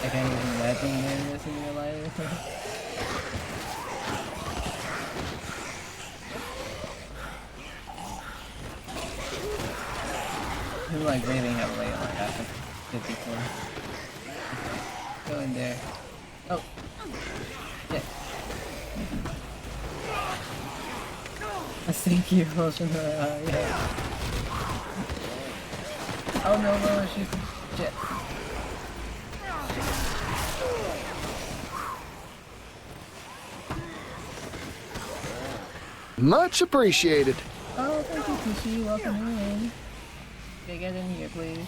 I can't even imagine doing this in real life. I'm like breathing heavily, oh my gosh, that's 54. Go in there. Oh! Shit. A stinky potion, yeah. Oh no, no, she's... Shit. Much appreciated. Oh, thank you, Kishi. Welcome in. Okay, get in here, please.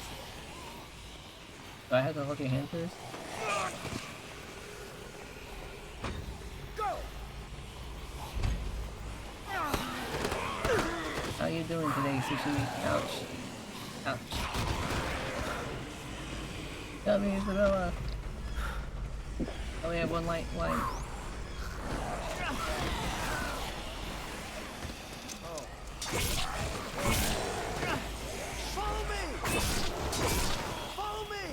Do I have to hold your hand first? How you doing today, Sushi? Ouch. Ouch. Tell me, Isabella. Oh, we have one light. Follow me! Follow me!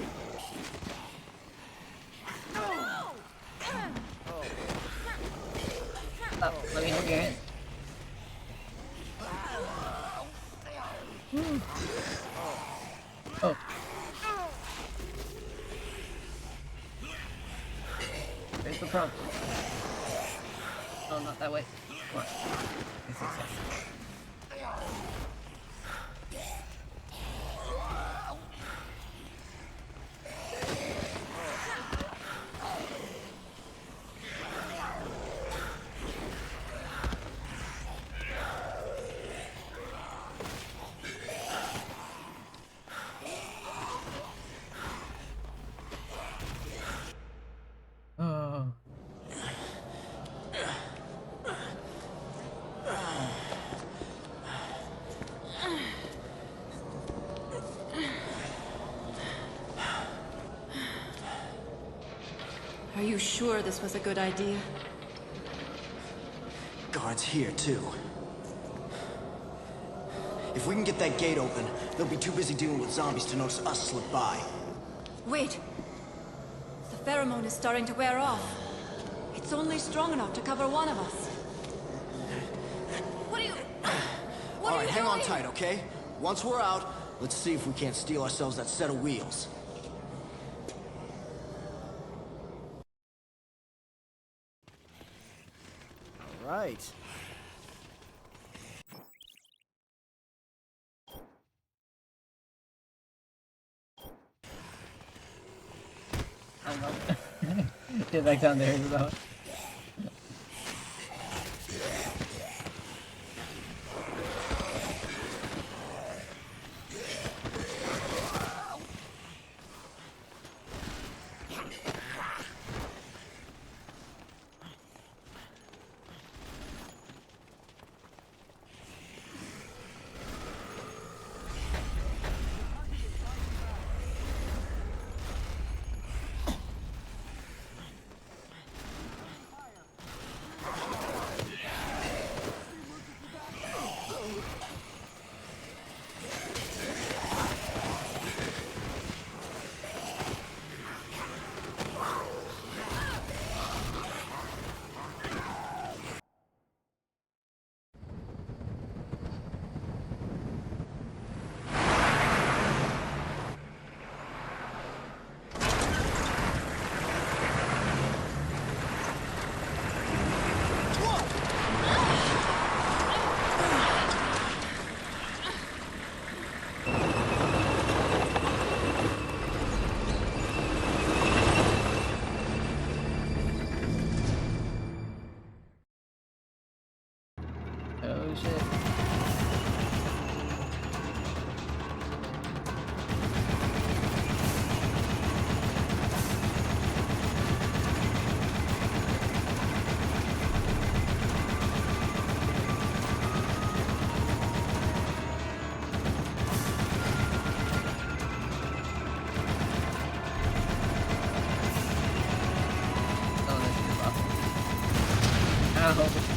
Oh, let me hold your hand. Oh. Where's the prompt? Oh, not that way. Come on. Yes. Oh. Are you sure this was a good idea? Guards here, too. If we can get that gate open, they'll be too busy dealing with zombies to notice us slip by. Wait. The pheromone is starting to wear off. It's only strong enough to cover one of us. What are you... All right, hang on tight, okay? Once we're out, let's see if we can't steal ourselves that set of wheels. All right. I don't know. Get back down there as well. Oh shit. Oh, that's awesome. Ow. Oh shit.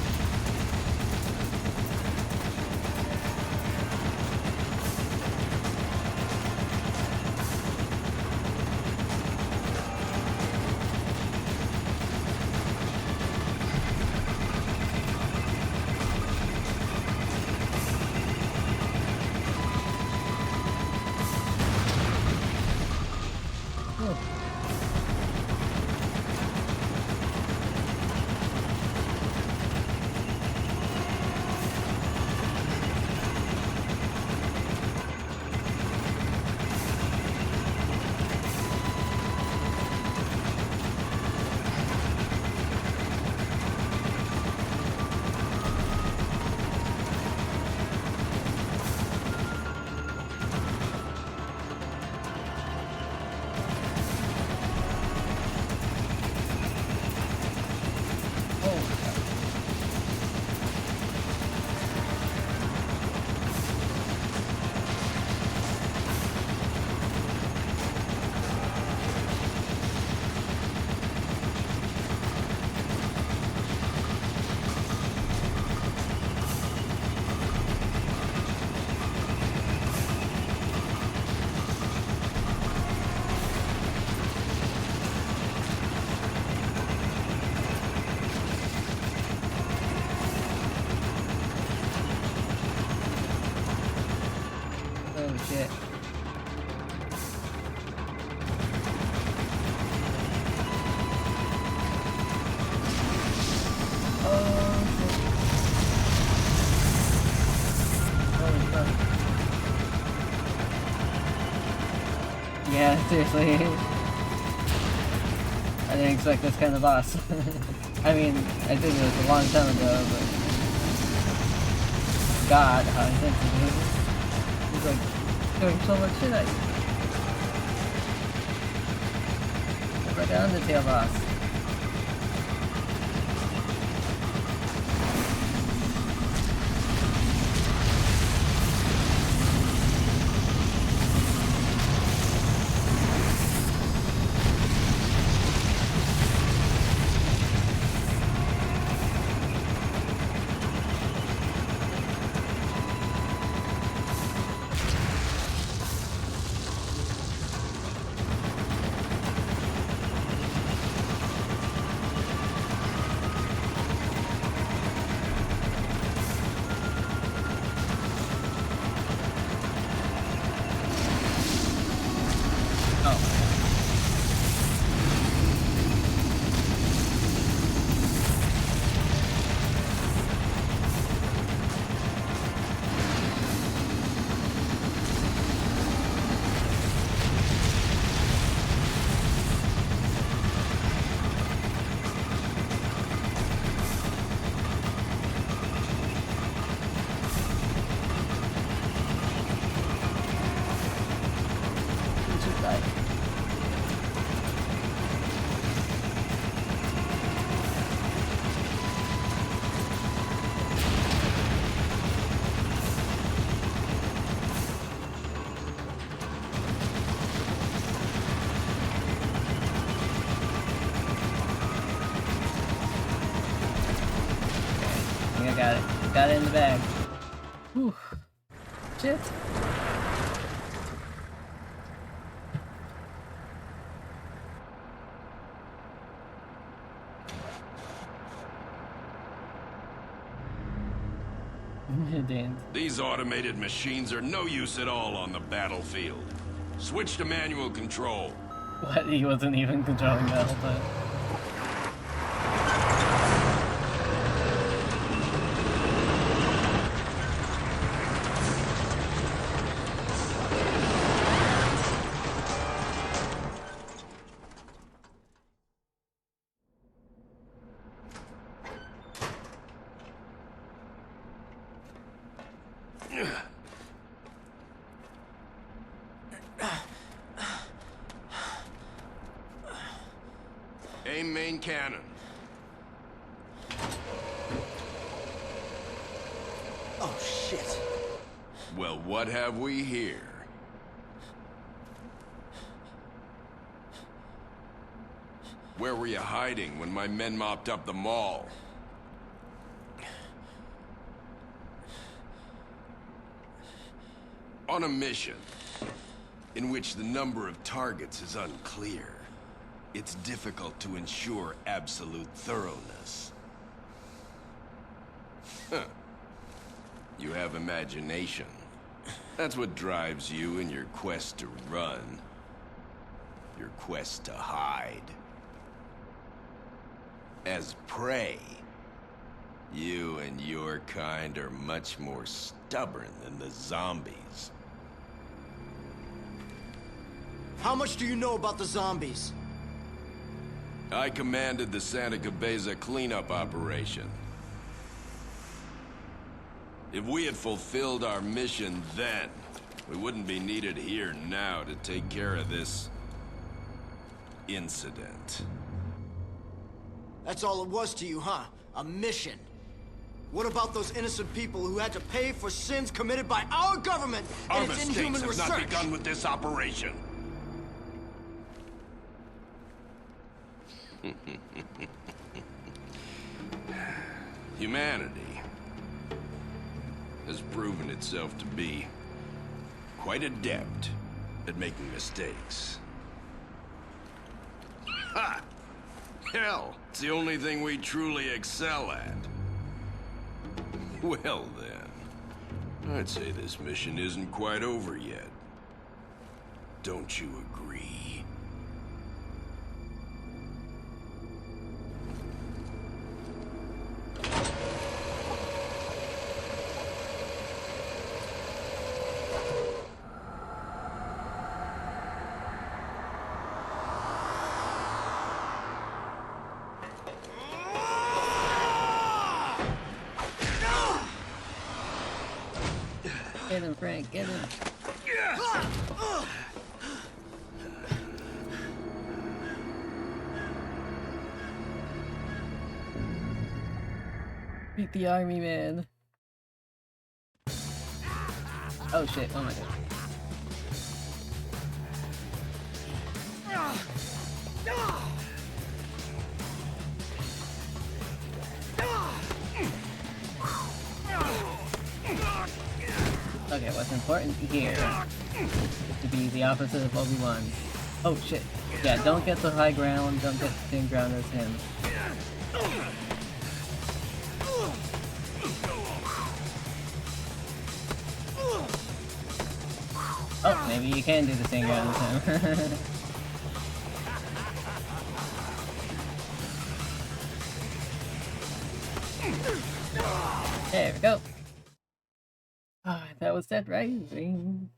Oh shit. Holy fuck. Yeah, seriously. I didn't expect this kind of boss. I mean, I did this a long time ago, but God, how intense it is. He's like doing so much shit at you. It's like an Undertale boss. got it. Got it in the bag. Whew. Shit. It didn't. These automated machines are no use at all on the battlefield. Switch to manual control. What? He wasn't even controlling that whole time. Aim main cannon. Oh, shit. Well, what have we here? Where were you hiding when my men mopped up the mall? On a mission in which the number of targets is unclear, it's difficult to ensure absolute thoroughness. Huh. You have imagination. That's what drives you in your quest to run. Your quest to hide. As prey, you and your kind are much more stubborn than the zombies. How much do you know about the zombies? I commanded the Santa Cabeza cleanup operation. If we had fulfilled our mission then, we wouldn't be needed here now to take care of this incident. That's all it was to you, huh? A mission. What about those innocent people who had to pay for sins committed by our government Our and its mistakes inhuman have research? not begun with this operation. Humanity has proven itself to be quite adept at making mistakes. Ha! Hell, it's the only thing we truly excel at. Well then, I'd say this mission isn't quite over yet. Don't you agree? Get him, Frank, get him. Beat the army, man. Oh shit, oh my god. Okay, what's important here is to be the opposite of Obi-Wan. Oh shit. Yeah, don't get the high ground, don't get the same ground as him. Oh, maybe you can do the same ground as him. There we go. Ah, that was Dead Rising.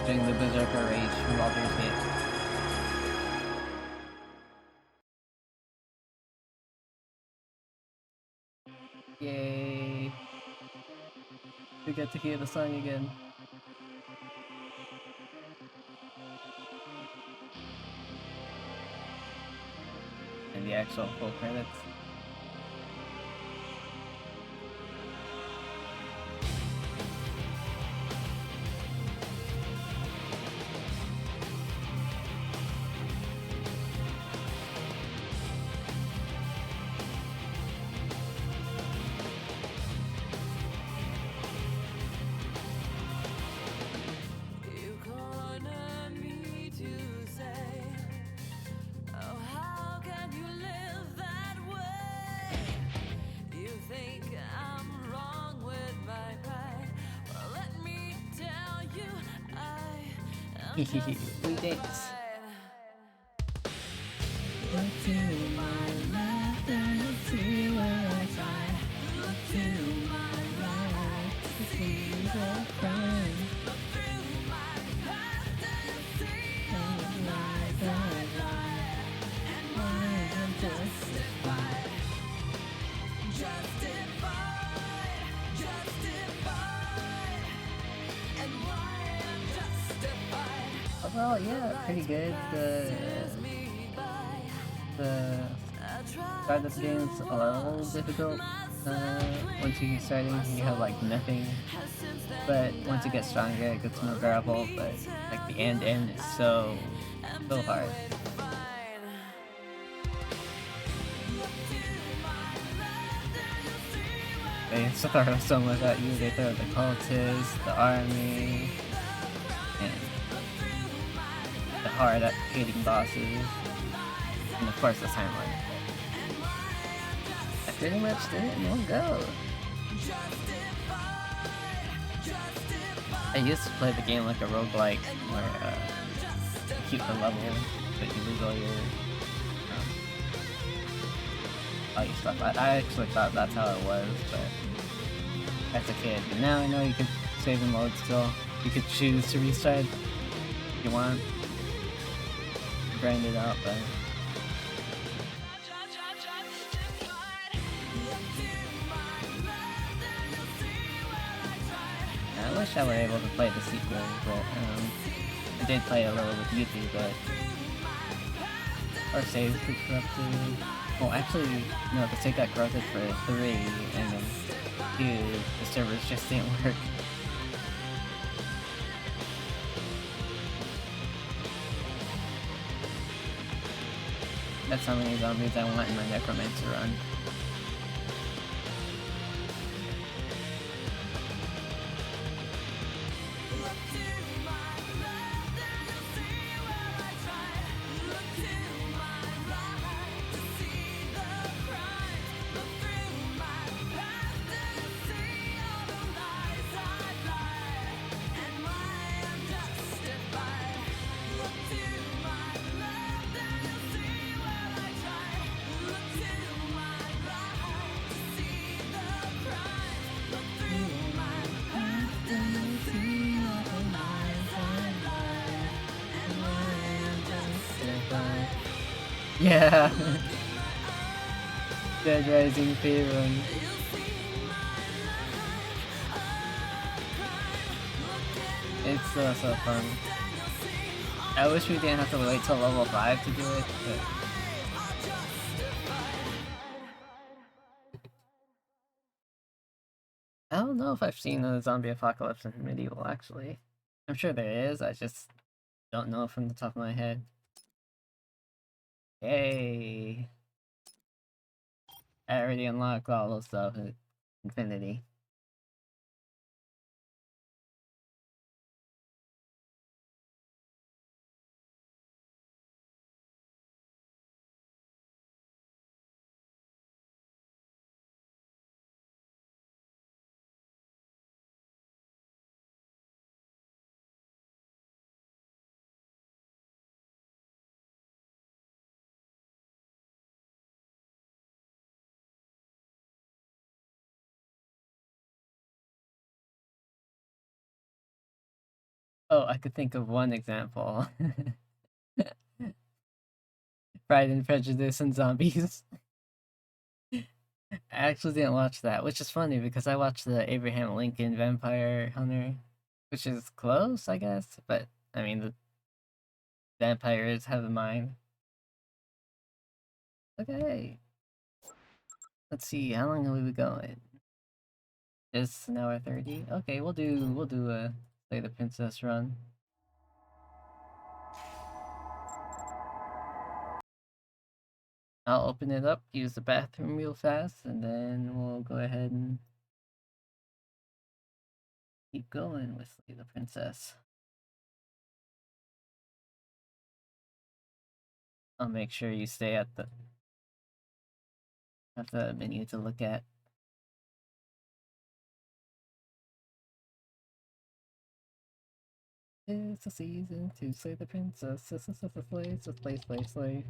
during the Berserker Rage from Baldur's Gate. Yay! We get to hear the song again. And the actual full credits. We dance. Look to my left and you see where I shine. Look to my right to see the crime. Look through my past and you see all the lies I lie. And why I'm justified. Justified. Justified. And why I'm justified. Overall, yeah, pretty good. The start of the game's a little difficult. Once you get starting, you have like nothing. But once you get stronger, it gets more bearable. But like the end is so hard. They throw so much at you. They throw the cultists, the army, and the hard at hitting bosses. And of course the timeline. I pretty much did it in one go. I used to play the game like a roguelike, where you keep the level, but you lose all your stuff. I actually thought that's how it was, but as a kid. But now I know you can save and load still. You could choose to restart if you want. Grind it out, but I wish I were able to play the sequel, but I did play a little with Yuki, but our saves get corrupted. Well, actually, no, the save got corrupted for 3, and then 2, the servers just didn't work. That's how many zombies I want in my Necromancer run. Yeah. Dead Rising P-Run. It's so fun. I wish we didn't have to wait till level 5 to do it, but I don't know if I've seen a zombie apocalypse in Medieval, actually. I'm sure there is, I just don't know from the top of my head. Yay! I already unlocked all those stuff in Infinity. Oh, I could think of one example. Pride and Prejudice and Zombies. I actually didn't watch that, which is funny because I watched the Abraham Lincoln Vampire Hunter, which is close, I guess, but I mean, the vampires have a mind. Okay. Let's see, how long have we been going? Just an hour 30? Okay, we'll do a Slay the Princess run. I'll open it up, use the bathroom real fast, and then we'll go ahead and keep going with Slay the Princess. I'll make sure you stay at the menu to look at. It's a season to slay the princess. This is a slay, so slay, slay, slay.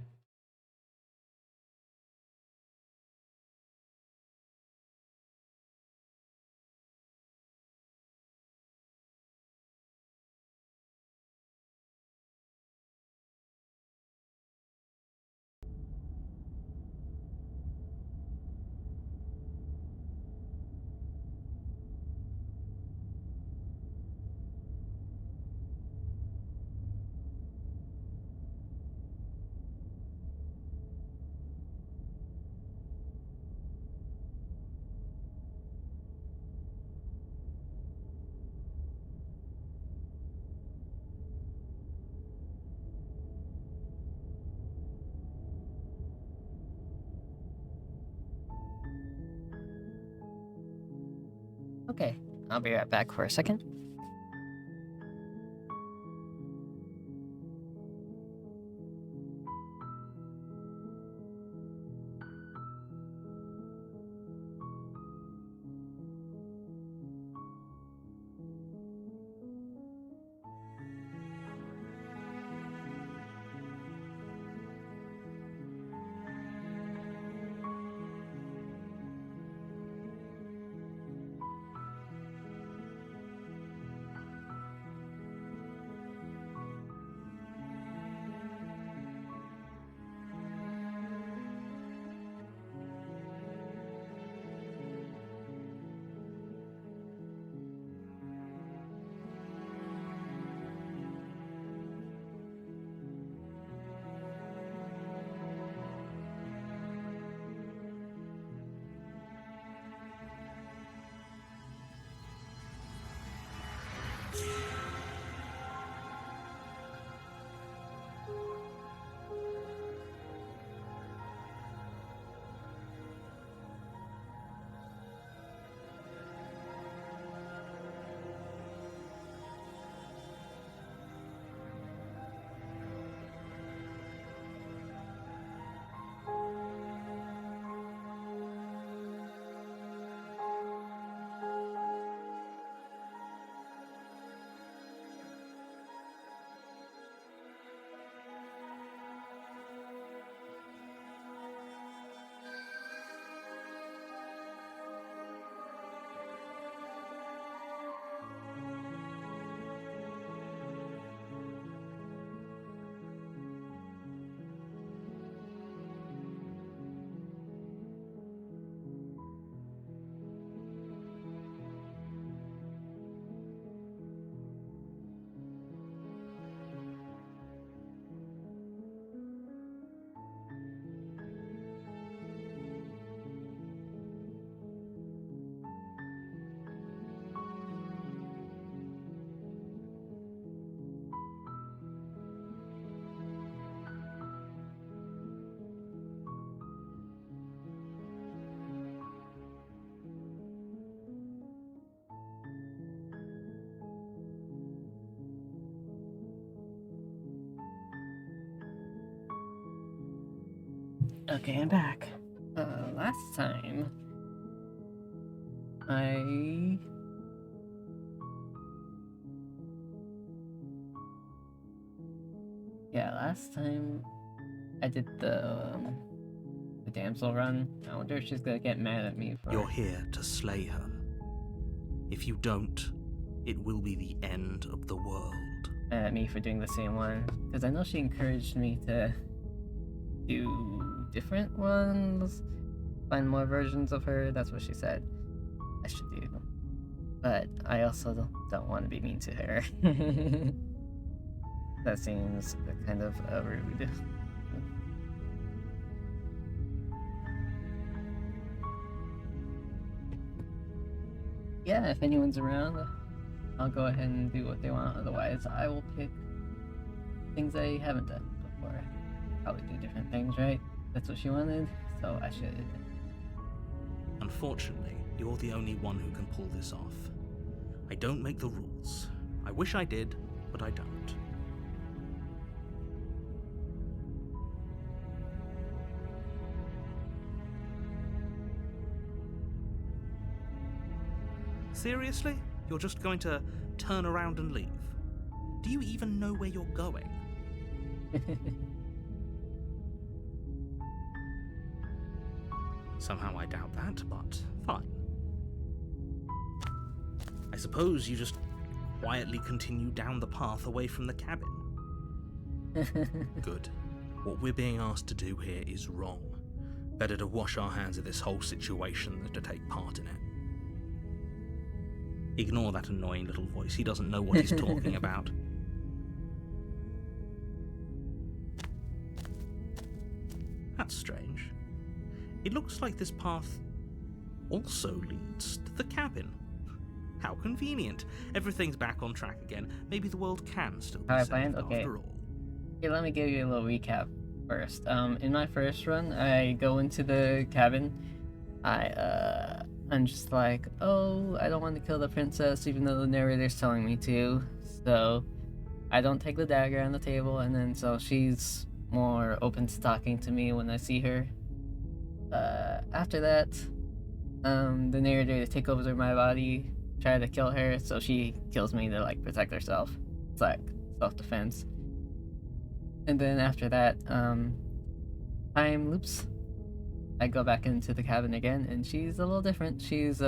Okay, I'll be right back for a second. Okay, I'm back. Last time I last time I did the damsel run. I wonder if she's gonna get mad at me for. You're here to slay her. If you don't, it will be the end of the world. mad at me for doing the same one, because I know she encouraged me to do different ones, find more versions of her. That's what she said I should do. But I also don't want to be mean to her. That seems kind of rude. Yeah, if anyone's around, I'll go ahead and do what they want. Otherwise, I will pick things I haven't done before. Probably do different things, right? That's what she wanted, so I should. Unfortunately, you're the only one who can pull this off. I don't make the rules. I wish I did, but I don't. Seriously? You're just going to turn around and leave? Do you even know where you're going? Somehow I doubt that, but fine. I suppose you just quietly continue down the path away from the cabin. Good. What we're being asked to do here is wrong. Better to wash our hands of this whole situation than to take part in it. Ignore that annoying little voice. He doesn't know what he's talking about. That's strange. It looks like this path also leads to the cabin. How convenient. Everything's back on track again. Maybe the world can still be saved after all. Okay, let me give you a little recap first. In my first run, I go into the cabin. I'm just like, oh, I don't want to kill the princess, even though the narrator's telling me to. So I don't take the dagger on the table, and then so she's more open to talking to me when I see her. After that, the narrator takes over my body, try to kill her, so she kills me to like protect herself. It's like self-defense. And then after that, time loops. I go back into the cabin again, and she's a little different. She's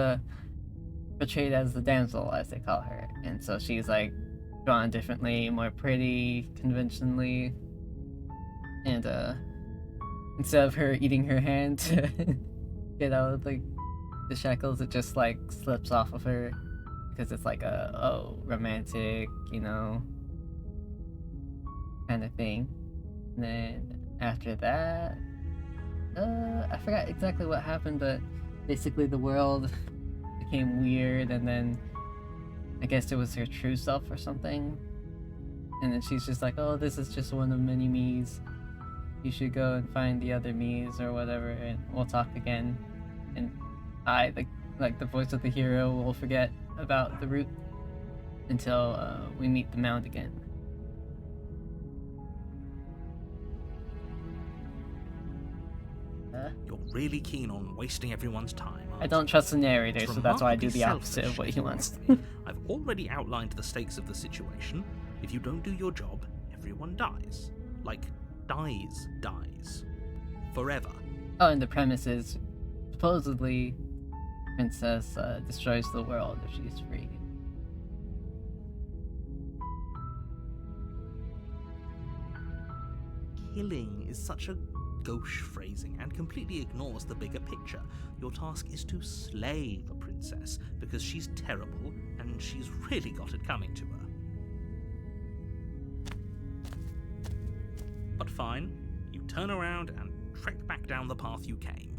portrayed as the damsel, as they call her, and so she's like drawn differently, more pretty, conventionally. And instead of her eating her hand to get out of like the shackles, it just like slips off of her because it's like a romantic, kind of thing. And then after that, I forgot exactly what happened, but basically the world became weird, and then I guess it was her true self or something. And then she's just like, oh, this is just one of many me's. You should go and find the other me's or whatever, and we'll talk again. And I, the voice of the hero, will forget about the route until we meet the mound again. You're really keen on wasting everyone's time, aren't I don't trust the narrator, you? so that's why I do Remarkably the opposite of what he selfish, wants. I've already outlined the stakes of the situation. If you don't do your job, everyone dies. Like, dies. Forever. Oh, and the premise is, supposedly, Princess destroys the world if she's free. Killing is such a gauche phrasing and completely ignores the bigger picture. Your task is to slay the princess, because she's terrible and she's really got it coming to her. But fine, you turn around and trek back down the path you came.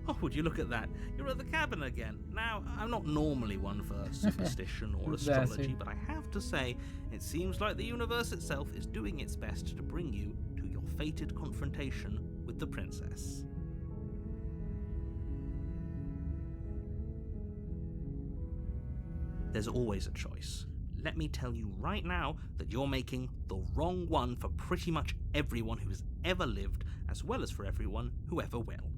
Oh, would you look at that? You're at the cabin again. Now, I'm not normally one for superstition or astrology, but I have to say, it seems like the universe itself is doing its best to bring you to your fated confrontation with the princess. There's always a choice. Let me tell you right now that you're making the wrong one for pretty much everyone who has ever lived, as well as for everyone who ever will.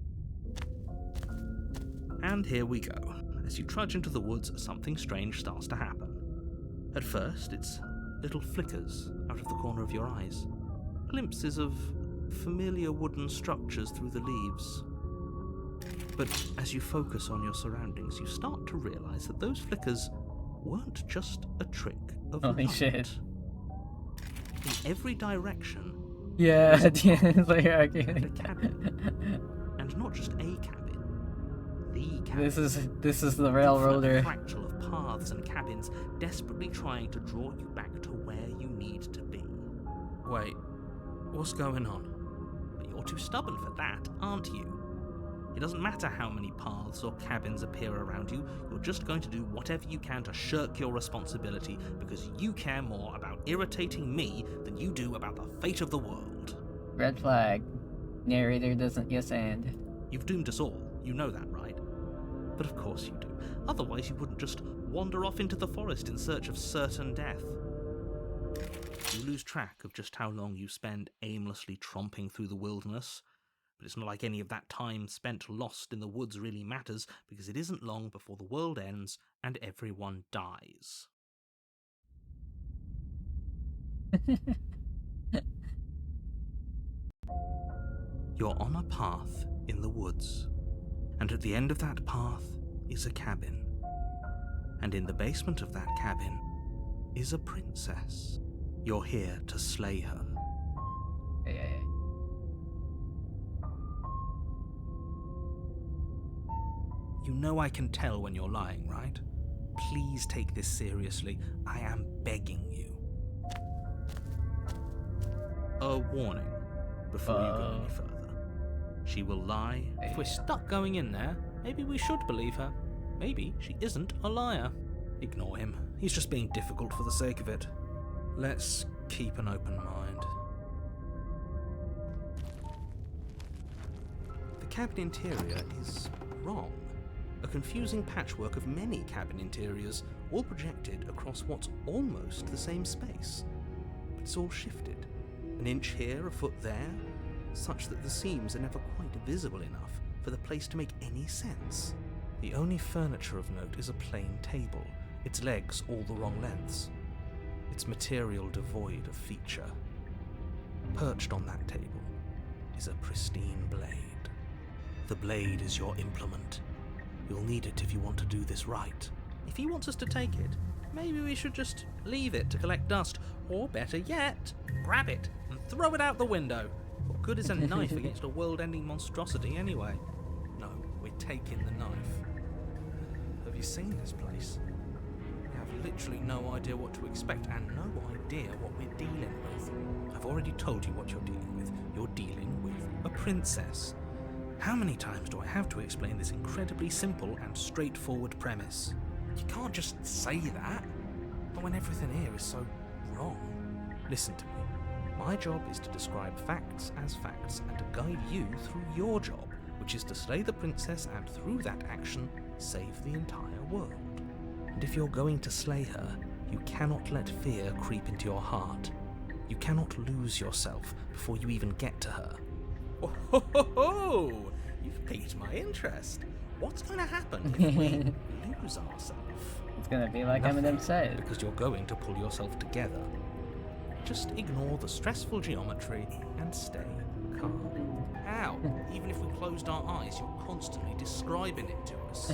And here we go. As you trudge into the woods, something strange starts to happen. At first, it's little flickers out of the corner of your eyes. Glimpses of familiar wooden structures through the leaves. But as you focus on your surroundings, you start to realize that those flickers weren't just a trick of Holy light. shit. In every direction, Yeah, there at was the a end, it's like path arguing. and a cabin. And not just a cabin. The cabin. This is the Infinite railroader. fractal of paths and cabins desperately trying to draw you back to where you need to be. Wait, what's going on? But you're too stubborn for that, aren't you? It doesn't matter how many paths or cabins appear around you, you're just going to do whatever you can to shirk your responsibility because you care more about irritating me than you do about the fate of the world. Red flag. Narrator doesn't yes and. You've doomed us all, you know that, right? But of course you do. Otherwise you wouldn't just wander off into the forest in search of certain death. You lose track of just how long you spend aimlessly tromping through the wilderness. But it's not like any of that time spent lost in the woods really matters, because it isn't long before the world ends and everyone dies. You're on a path in the woods, and at the end of that path is a cabin. And in the basement of that cabin is a princess. You're here to slay her. Yeah. You know I can tell when you're lying, right? Please take this seriously. I am begging you. A warning before you go any further. She will lie. If we're stuck going in there, maybe we should believe her. Maybe she isn't a liar. Ignore him. He's just being difficult for the sake of it. Let's keep an open mind. The cabin interior is wrong. A confusing patchwork of many cabin interiors, all projected across what's almost the same space. But it's all shifted. An inch here, a foot there, such that the seams are never quite visible enough for the place to make any sense. The only furniture of note is a plain table, its legs all the wrong lengths, its material devoid of feature. Perched on that table is a pristine blade. The blade is your implement. You'll need it if you want to do this right. If he wants us to take it, maybe we should just leave it to collect dust, or better yet, grab it and throw it out the window. What good is a knife against a world-ending monstrosity anyway? No, we're taking the knife. Have you seen this place? We have literally no idea what to expect and no idea what we're dealing with. I've already told you what you're dealing with. You're dealing with a princess. How many times do I have to explain this incredibly simple and straightforward premise? You can't just say that, but when everything here is so wrong. Listen to me. My job is to describe facts as facts and to guide you through your job, which is to slay the princess and through that action, save the entire world. And if you're going to slay her, you cannot let fear creep into your heart. You cannot lose yourself before you even get to her. Oh, ho, ho, ho. You've piqued my interest. What's going to happen if we lose ourselves? It's gonna be like Nothing, Eminem said. because you're going to pull yourself together. Just ignore the stressful geometry and stay calm. Ow! Even if we closed our eyes, you're constantly describing it to us.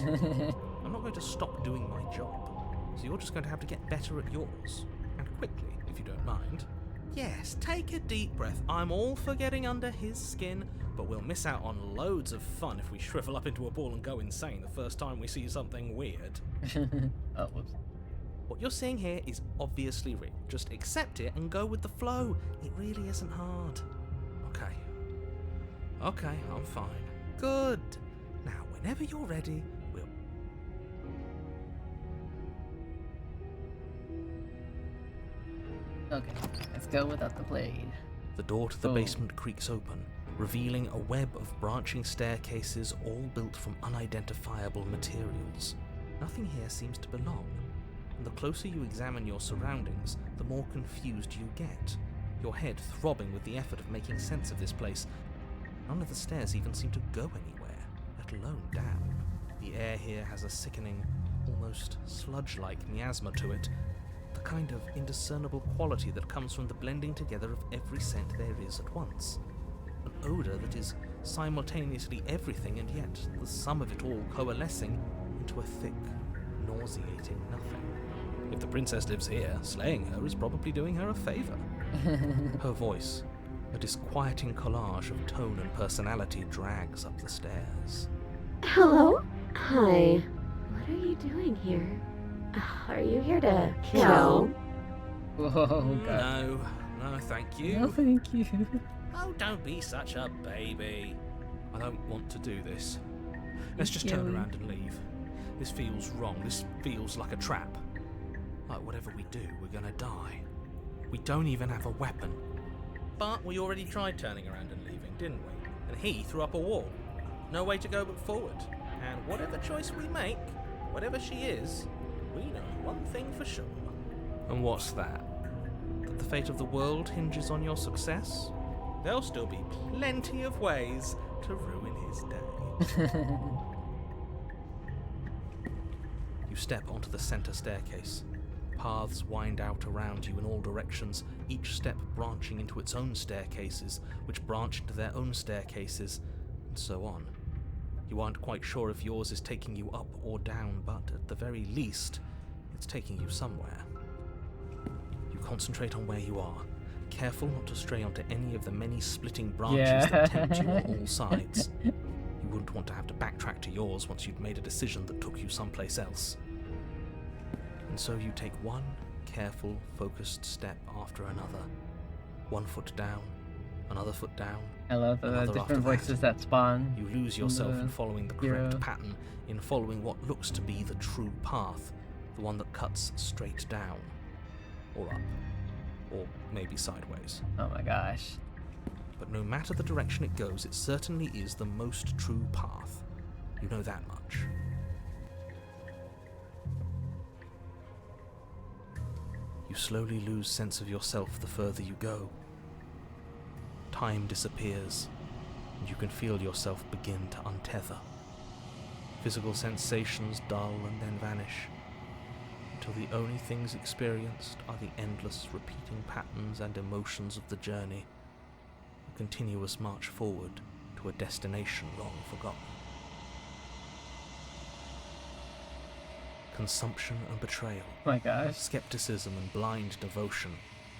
I'm not going to stop doing my job, so you're just going to have to get better at yours. And quickly, if you don't mind. Yes, take a deep breath. I'm all for getting under his skin, but we'll miss out on loads of fun if we shrivel up into a ball and go insane the first time we see something weird. Oh, whoops. What you're seeing here is obviously real. Just accept it and go with the flow. It really isn't hard. Okay, I'm fine. Good. Now, whenever you're ready, we'll... Okay, let's go without the blade. The door to the Oh. basement creaks open, revealing a web of branching staircases all built from unidentifiable materials. Nothing here seems to belong, and the closer you examine your surroundings, the more confused you get, your head throbbing with the effort of making sense of this place. None of the stairs even seem to go anywhere, let alone down. The air here has a sickening, almost sludge-like miasma to it, the kind of indiscernible quality that comes from the blending together of every scent there is at once. An odour that is simultaneously everything and yet the sum of it all coalescing into a thick, nauseating nothing. If the princess lives here, slaying her is probably doing her a favor. Her voice, a disquieting collage of tone and personality, drags up the stairs. Hello? Hi. What are you doing here? Are you here to kill? Whoa, God. No, thank you. No, thank you. Oh, don't be such a baby. I don't want to do this. Let's just turn around and leave. This feels wrong. This feels like a trap. Like whatever we do, we're gonna die. We don't even have a weapon. But we already tried turning around and leaving, didn't we? And he threw up a wall. No way to go but forward. And whatever choice we make, whatever she is, we know one thing for sure. And what's that? That the fate of the world hinges on your success? There'll still be plenty of ways to ruin his day. You step onto the center staircase. Paths wind out around you in all directions, each step branching into its own staircases, which branch into their own staircases, and so on. You aren't quite sure if yours is taking you up or down, but at the very least, it's taking you somewhere. You concentrate on where you are, careful not to stray onto any of the many splitting branches that tempt you on all sides. You wouldn't want to have to backtrack to yours once you'd made a decision that took you someplace else. And so you take one careful, focused step after another. One foot down, another foot down. I love the different voices that spawn. You lose yourself in following the correct pattern, in following what looks to be the true path, the one that cuts straight down, or up, or maybe sideways. Oh my gosh. But no matter the direction it goes, it certainly is the most true path. You know that much. You slowly lose sense of yourself the further you go. Time disappears, and you can feel yourself begin to untether. Physical sensations dull and then vanish, until the only things experienced are the endless repeating patterns and emotions of the journey, a continuous march forward to a destination long forgotten. Consumption and betrayal. Oh my gosh. Skepticism and blind devotion.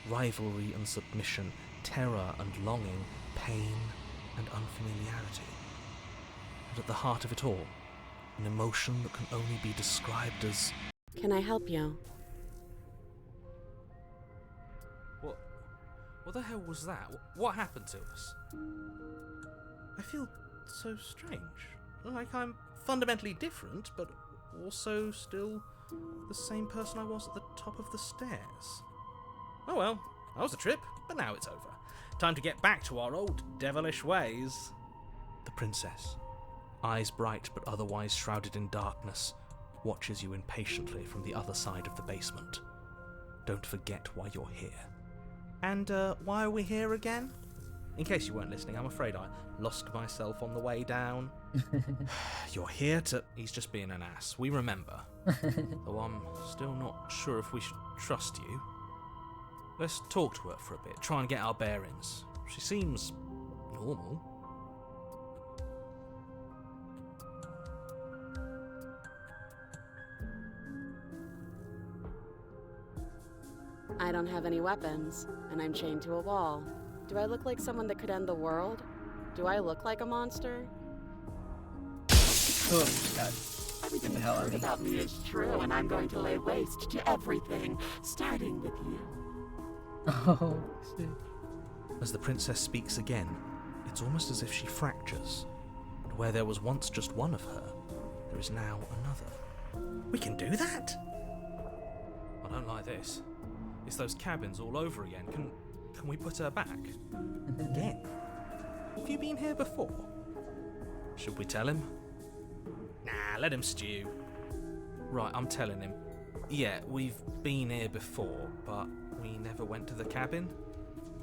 Rivalry and submission. Terror and longing. Pain and unfamiliarity. And at the heart of it all, an emotion that can only be described as... Can I help you? What the hell was that? What happened to us? I feel so strange. Like I'm fundamentally different, but also still the same person I was at the top of the stairs. Oh well, that was a trip, but now it's over. Time to get back to our old devilish ways. The princess, eyes bright but otherwise shrouded in darkness, watches you impatiently from the other side of the basement. Don't forget why you're here. And why are we here again? In case you weren't listening, I'm afraid I lost myself on the way down. You're here to... He's just being an ass. We remember. Though I'm still not sure if we should trust you. Let's talk to her for a bit, try and get our bearings. She seems normal. I don't have any weapons, and I'm chained to a wall. Do I look like someone that could end the world? Do I look like a monster? Oh god. Everything you heard about me is true, and I'm going to lay waste to everything, starting with you. Oh shit. As the princess speaks again, it's almost as if she fractures. And where there was once just one of her, there is now another. We can do that? I don't like this. It's those cabins all over again. Can we put her back? Again? Have you been here before? Should we tell him? Nah, let him stew. Right, I'm telling him. Yeah, we've been here before, but we never went to the cabin.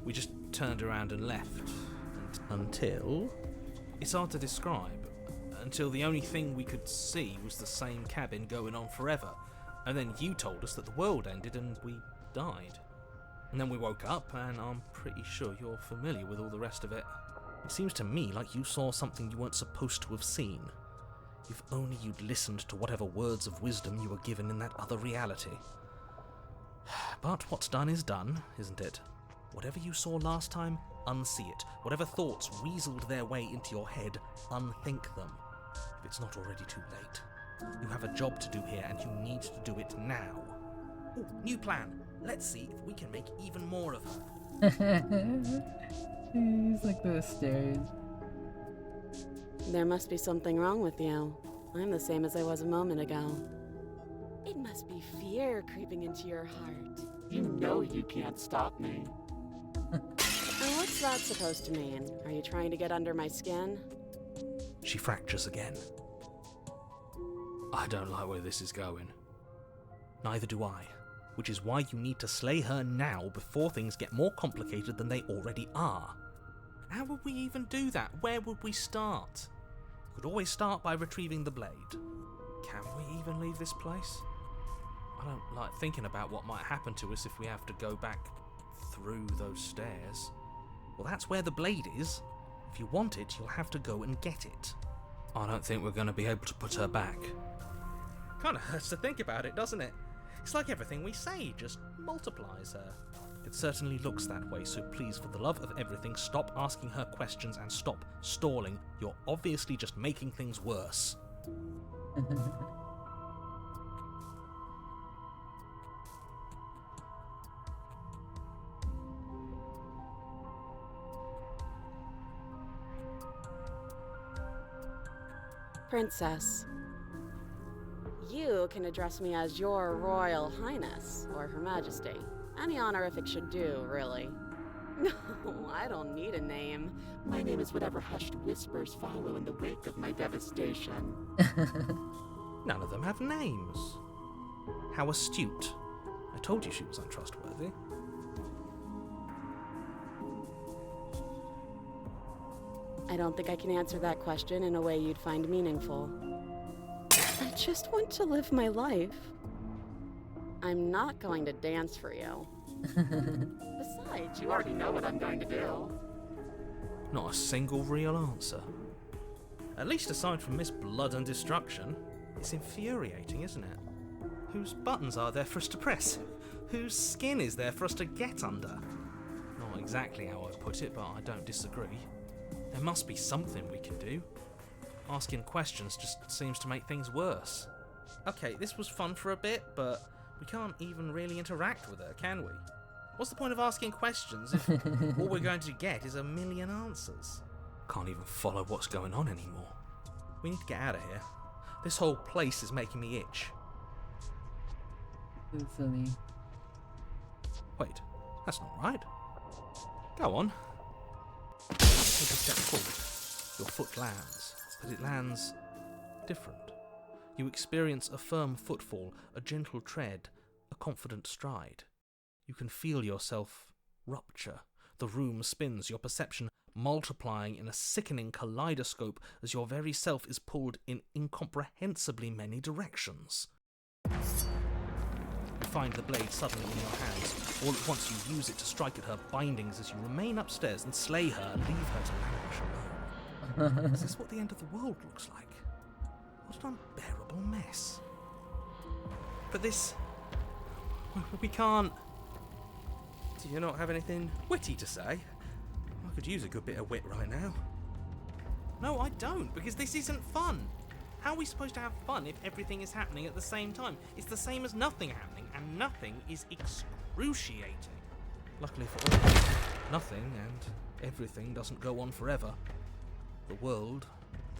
We just turned around and left. Until... It's hard to describe. Until the only thing we could see was the same cabin going on forever. And then you told us that the world ended and we died. And then we woke up, and I'm pretty sure you're familiar with all the rest of it. It seems to me like you saw something you weren't supposed to have seen. If only you'd listened to whatever words of wisdom you were given in that other reality. But what's done is done, isn't it? Whatever you saw last time, unsee it. Whatever thoughts weaseled their way into your head, unthink them. If it's not already too late. You have a job to do here, and you need to do it now. Ooh, new plan. Let's see if we can make even more of her. He's like those stairs. There must be something wrong with you. I'm the same as I was a moment ago. It must be fear creeping into your heart. You know you can't stop me. And what's that supposed to mean? Are you trying to get under my skin? She fractures again. I don't like where this is going. Neither do I. Which is why you need to slay her now before things get more complicated than they already are. How would we even do that? Where would we start? We could always start by retrieving the blade. Can we even leave this place? I don't like thinking about what might happen to us if we have to go back through those stairs. Well, that's where the blade is. If you want it, you'll have to go and get it. I don't think we're going to be able to put her back. Kind of hurts to think about it, doesn't it? It's like everything we say just multiplies her. It certainly looks that way, so please, for the love of everything, stop asking her questions and stop stalling. You're obviously just making things worse. Princess. You can address me as Your Royal Highness, or Her Majesty. Any honorific should do, really. No, I don't need a name. My name is whatever hushed whispers follow in the wake of my devastation. None of them have names. How astute. I told you she was untrustworthy. I don't think I can answer that question in a way you'd find meaningful. I just want to live my life. I'm not going to dance for you. Besides, You already know what I'm going to do. Not a single real answer. At least aside from Miss Blood and Destruction, it's infuriating, isn't it? Whose buttons are there for us to press? Whose skin is there for us to get under? Not exactly how I'd put it, but I don't disagree. There must be something we can do. Asking questions just seems to make things worse. Okay, this was fun for a bit, but we can't even really interact with her, can we? What's the point of asking questions if all we're going to get is a million answers? Can't even follow what's going on anymore. We need to get out of here. This whole place is making me itch. That's funny. Wait, that's not right. Go on. Take a step forward. Your foot lands, but it lands different. You experience a firm footfall, a gentle tread, a confident stride. You can feel yourself rupture. The room spins, your perception multiplying in a sickening kaleidoscope as your very self is pulled in incomprehensibly many directions. You find the blade suddenly in your hands. All at once you use it to strike at her bindings as you remain upstairs and slay her and leave her to languish alone. Is this what the end of the world looks like? What an unbearable mess. But this... we can't... Do you not have anything witty to say? I could use a good bit of wit right now. No, I don't, because this isn't fun. How are we supposed to have fun if everything is happening at the same time? It's the same as nothing happening, and nothing is excruciating. Luckily for all, nothing and everything doesn't go on forever. The world,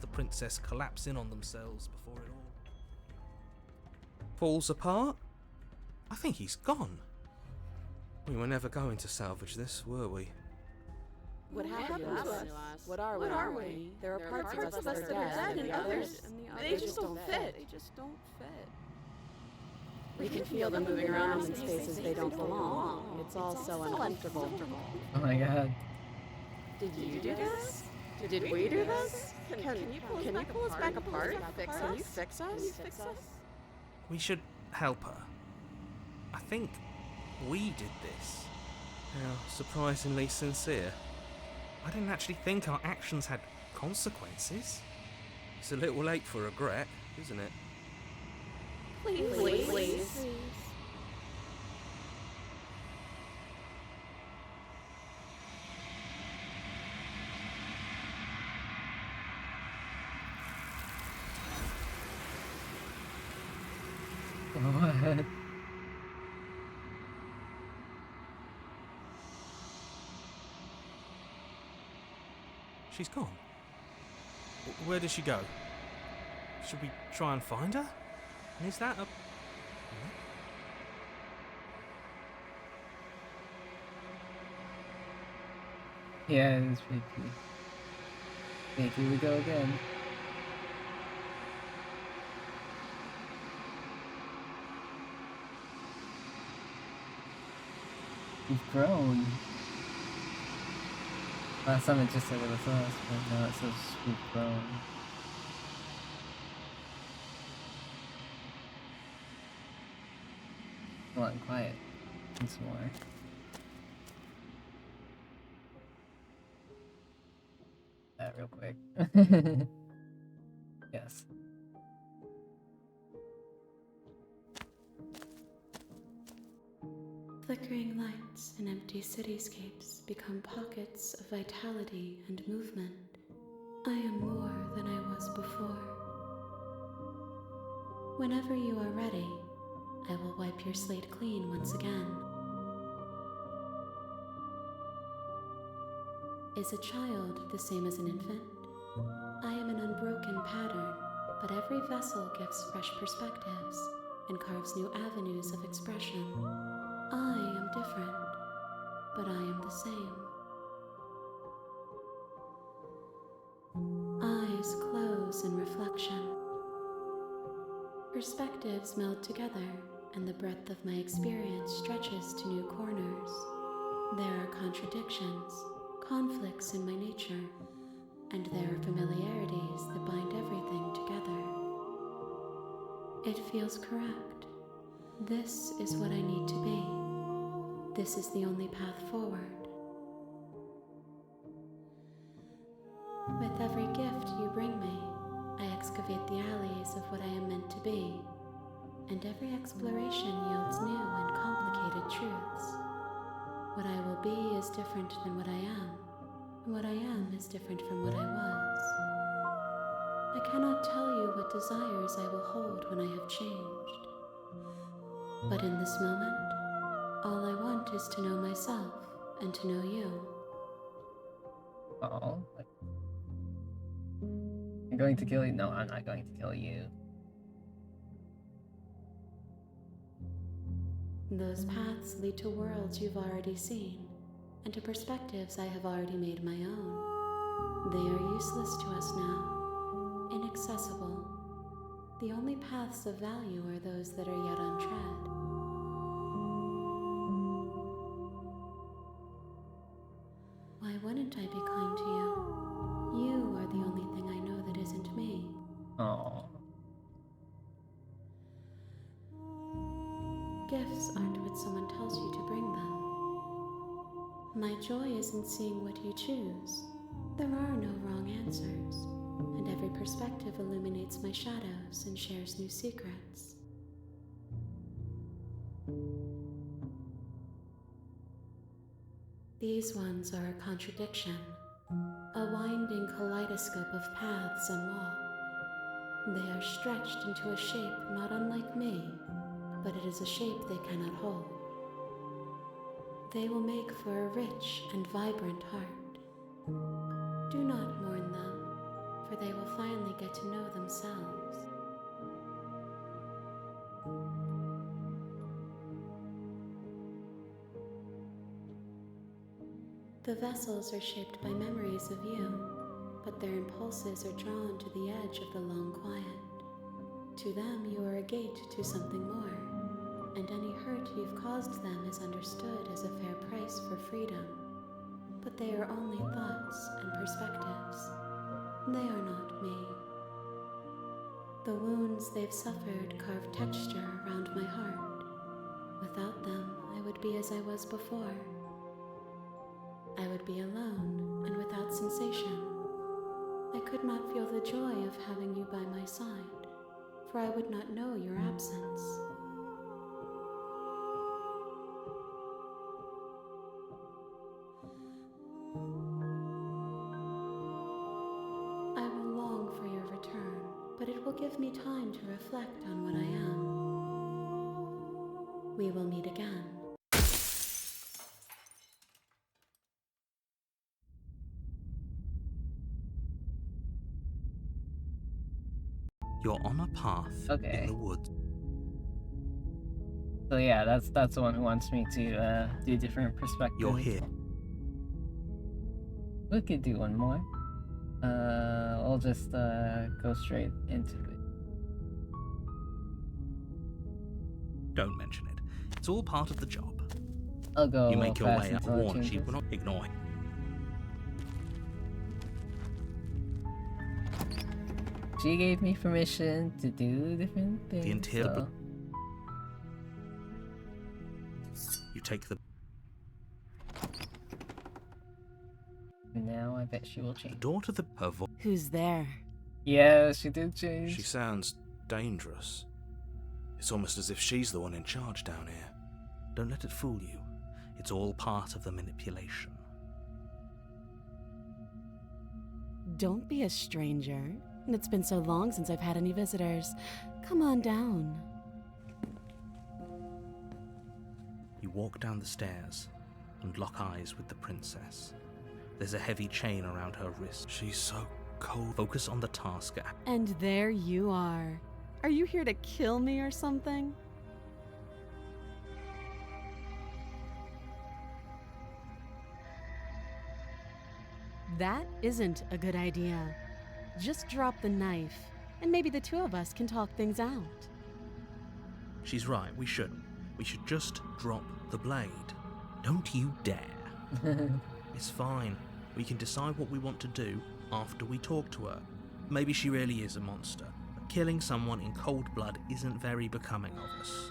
the princess collapse in on themselves before it all falls apart. I think he's gone. We were never going to salvage this, were we? What happened to us? What are we? There are parts of us that are dead, and others, they just don't fit. We can feel them moving around in spaces they don't belong. It's all so uncomfortable. Oh my god. Did you do this? Did we do this? Can you pull us back apart? Can you fix us? We should help her. I think we did this. How surprisingly sincere. I didn't actually think our actions had consequences. It's a little late for regret, isn't it? Please. god. She's gone. Where did she go? Should we try and find her? And is that a... Yeah, it's creepy. Okay, here we go again. We've grown. Last time it just said it was us, but now it says we've grown. Come on, quiet. Once more. That real quick. Yes. Flickering lights and empty cityscapes become pockets of vitality and movement. I am more than I was before. Whenever you are ready, I will wipe your slate clean once again. Is a child the same as an infant? I am an unbroken pattern, but every vessel gives fresh perspectives and carves new avenues of expression. I am different, but I am the same. Eyes close in reflection. Perspectives meld together, and the breadth of my experience stretches to new corners. There are contradictions, conflicts in my nature, and there are familiarities that bind everything together. It feels correct. This is what I need to be. This is the only path forward. With every gift you bring me, I excavate the alleys of what I am meant to be, and every exploration yields new and complicated truths. What I will be is different than what I am, and what I am is different from what I was. I cannot tell you what desires I will hold when I have changed. But in this moment, all I want is to know myself and to know you. Oh. I'm going to kill you. No, I'm not going to kill you. Those paths lead to worlds you've already seen, and to perspectives I have already made my own. They are useless to us now, inaccessible. The only paths of value are those that are yet untread. Why wouldn't I be kind to you? You are the only thing I know that isn't me. Oh. Gifts aren't what someone tells you to bring them. My joy is in seeing what you choose. There are no wrong answers, and every perspective illuminates my shadows and shares new secrets. These ones are a contradiction, a winding kaleidoscope of paths and walk. They are stretched into a shape not unlike me, but it is a shape they cannot hold. They will make for a rich and vibrant heart. Do not mourn them, for they will finally get to know themselves. The vessels are shaped by memories of you, but their impulses are drawn to the edge of the long quiet. To them, you are a gate to something more, and any hurt you've caused them is understood as a fair price for freedom. But they are only thoughts and perspectives. They are not me. The wounds they've suffered carve texture around my heart. Without them, I would be as I was before. I would be alone and without sensation. I could not feel the joy of having you by my side, for I would not know your absence. I will long for your return, but it will give me time to reflect on what I am. we will meet again. You're on a path Okay. in the woods. So yeah, that's the one who wants me to do different perspectives. You're here. We could do one more. We'll just go straight into it. Don't mention it. It's all part of the job. I'll go. You make your fast way up. until it Warn you, changes. we're not ignoring. She gave me permission to do different things. The interior. So You take the now I bet she will the change. door to the her voice. Who's there? Yeah, she did change. She sounds dangerous. It's almost as if she's the one in charge down here. Don't let it fool you. It's all part of the manipulation. Don't be a stranger. And it's been so long since I've had any visitors. Come on down. You walk down the stairs and lock eyes with the princess. There's a heavy chain around her wrist. She's so cold. Focus on the task at And there you are. Are you here to kill me or something? That isn't a good idea. Just drop the knife, and maybe the two of us can talk things out. She's right, we should. We should just drop the blade. Don't you dare. It's fine. We can decide what we want to do after we talk to her. Maybe she really is a monster, but killing someone in cold blood isn't very becoming of us.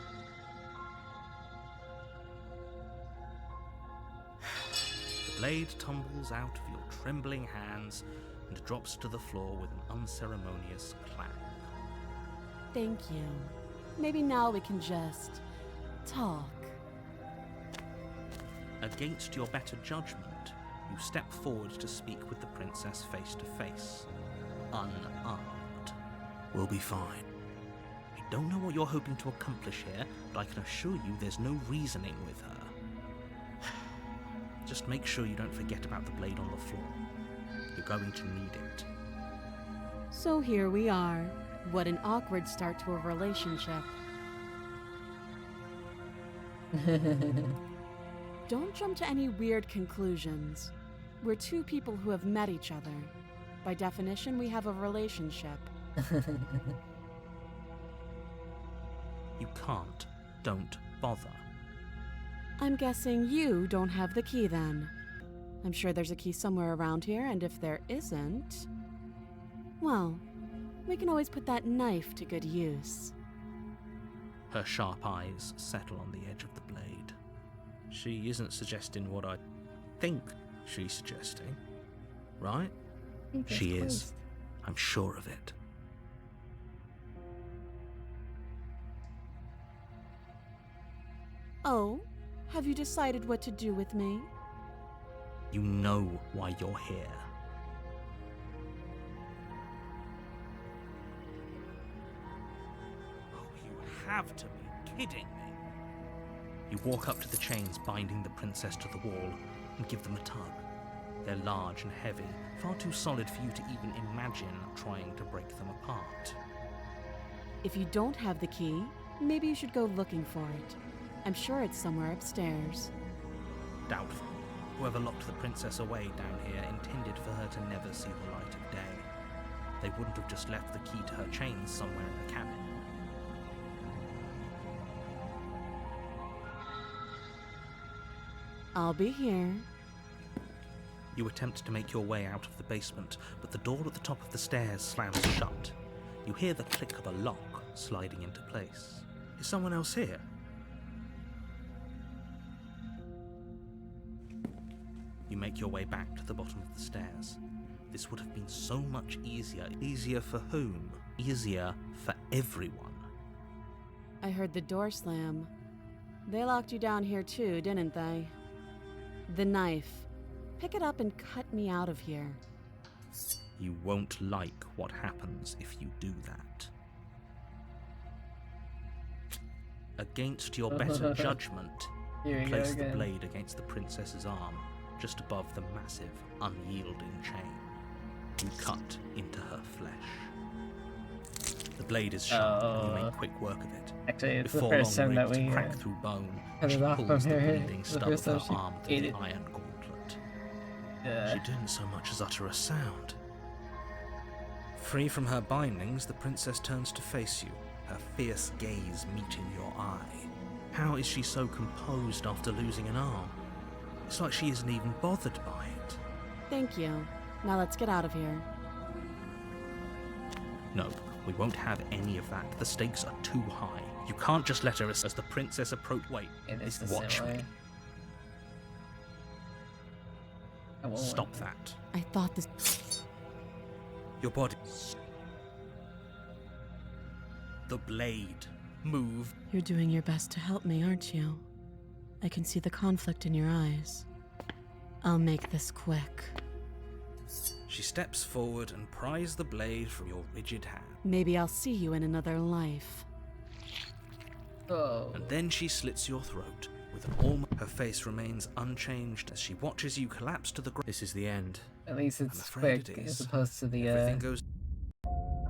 The blade tumbles out of your trembling hands and drops to the floor with an unceremonious clang. Thank you. Maybe now we can just talk. Against your better judgment, you step forward to speak with the princess face to face, unarmed. We'll be fine. I don't know what you're hoping to accomplish here, but I can assure you there's no reasoning with her. Just make sure you don't forget about the blade on the floor. You're going to need it. So here we are. What an awkward start to a relationship. Don't jump to any weird conclusions. We're two people who have met each other. By definition, we have a relationship. You can't. Don't bother. I'm guessing you don't have the key then. I'm sure there's a key somewhere around here, and if there isn't, well, we can always put that knife to good use. Her sharp eyes settle on the edge of the blade. She isn't suggesting what I think she's suggesting, right? She is. I'm sure of it. Oh, have you decided what to do with me? You know why you're here. Oh, you have to be kidding me. You walk up to the chains binding the princess to the wall and give them a tug. They're large and heavy, far too solid for you to even imagine trying to break them apart. If you don't have the key, maybe you should go looking for it. I'm sure it's somewhere upstairs. Doubtful. Whoever locked the princess away down here intended for her to never see the light of day. They wouldn't have just left the key to her chains somewhere in the cabin. I'll be here. You attempt to make your way out of the basement, but the door at the top of the stairs slams shut. You hear the click of a lock sliding into place. Is someone else here? You make your way back to the bottom of the stairs. This would have been so much easier. Easier for whom? Easier for everyone. I heard the door slam. They locked you down here too, didn't they? The knife. Pick it up and cut me out of here. You won't like what happens if you do that. Against your better judgment, Here we place go the again. blade against the princess's arm, just above the massive, unyielding chain. You cut into her flesh. The blade is sharp, and you make quick work of it. Actually, it's Before the first long, time that ready we to crack through bone, cut she it off pulls from the her. bleeding The stub of first her time she arm through ate the it. iron gauntlet. Yeah. She didn't so much as utter a sound. Free from her bindings, the princess turns to face you, her fierce gaze meeting your eye. How is she so composed after losing an arm? It's like she isn't even bothered by it. Thank you. Now let's get out of here. No, we won't have any of that. The stakes are too high. You can't just let her as the princess approach. Wait, It is the watch same me. way. I won't Stop win. that. I thought this... Your body. The blade. Move. You're doing your best to help me, aren't you? I can see the conflict in your eyes. I'll make this quick. She steps forward and pries the blade from your rigid hand. Maybe I'll see you in another life. Oh. And then she slits your throat with an her face remains unchanged as she watches you collapse to the ground. This is the end. At least I'm it's afraid quick it as is. opposed to Everything goes.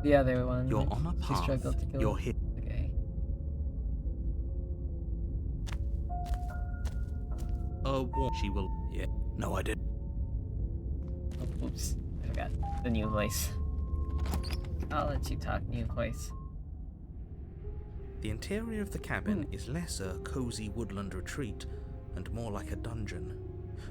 the other one. You're which on a she path. struggled to kill. You're hit. Okay. She will. Yeah. No, I did. Oh, oops. I forgot the new voice. I'll let you talk, new voice. The interior of the cabin is less a cozy woodland retreat and more like a dungeon.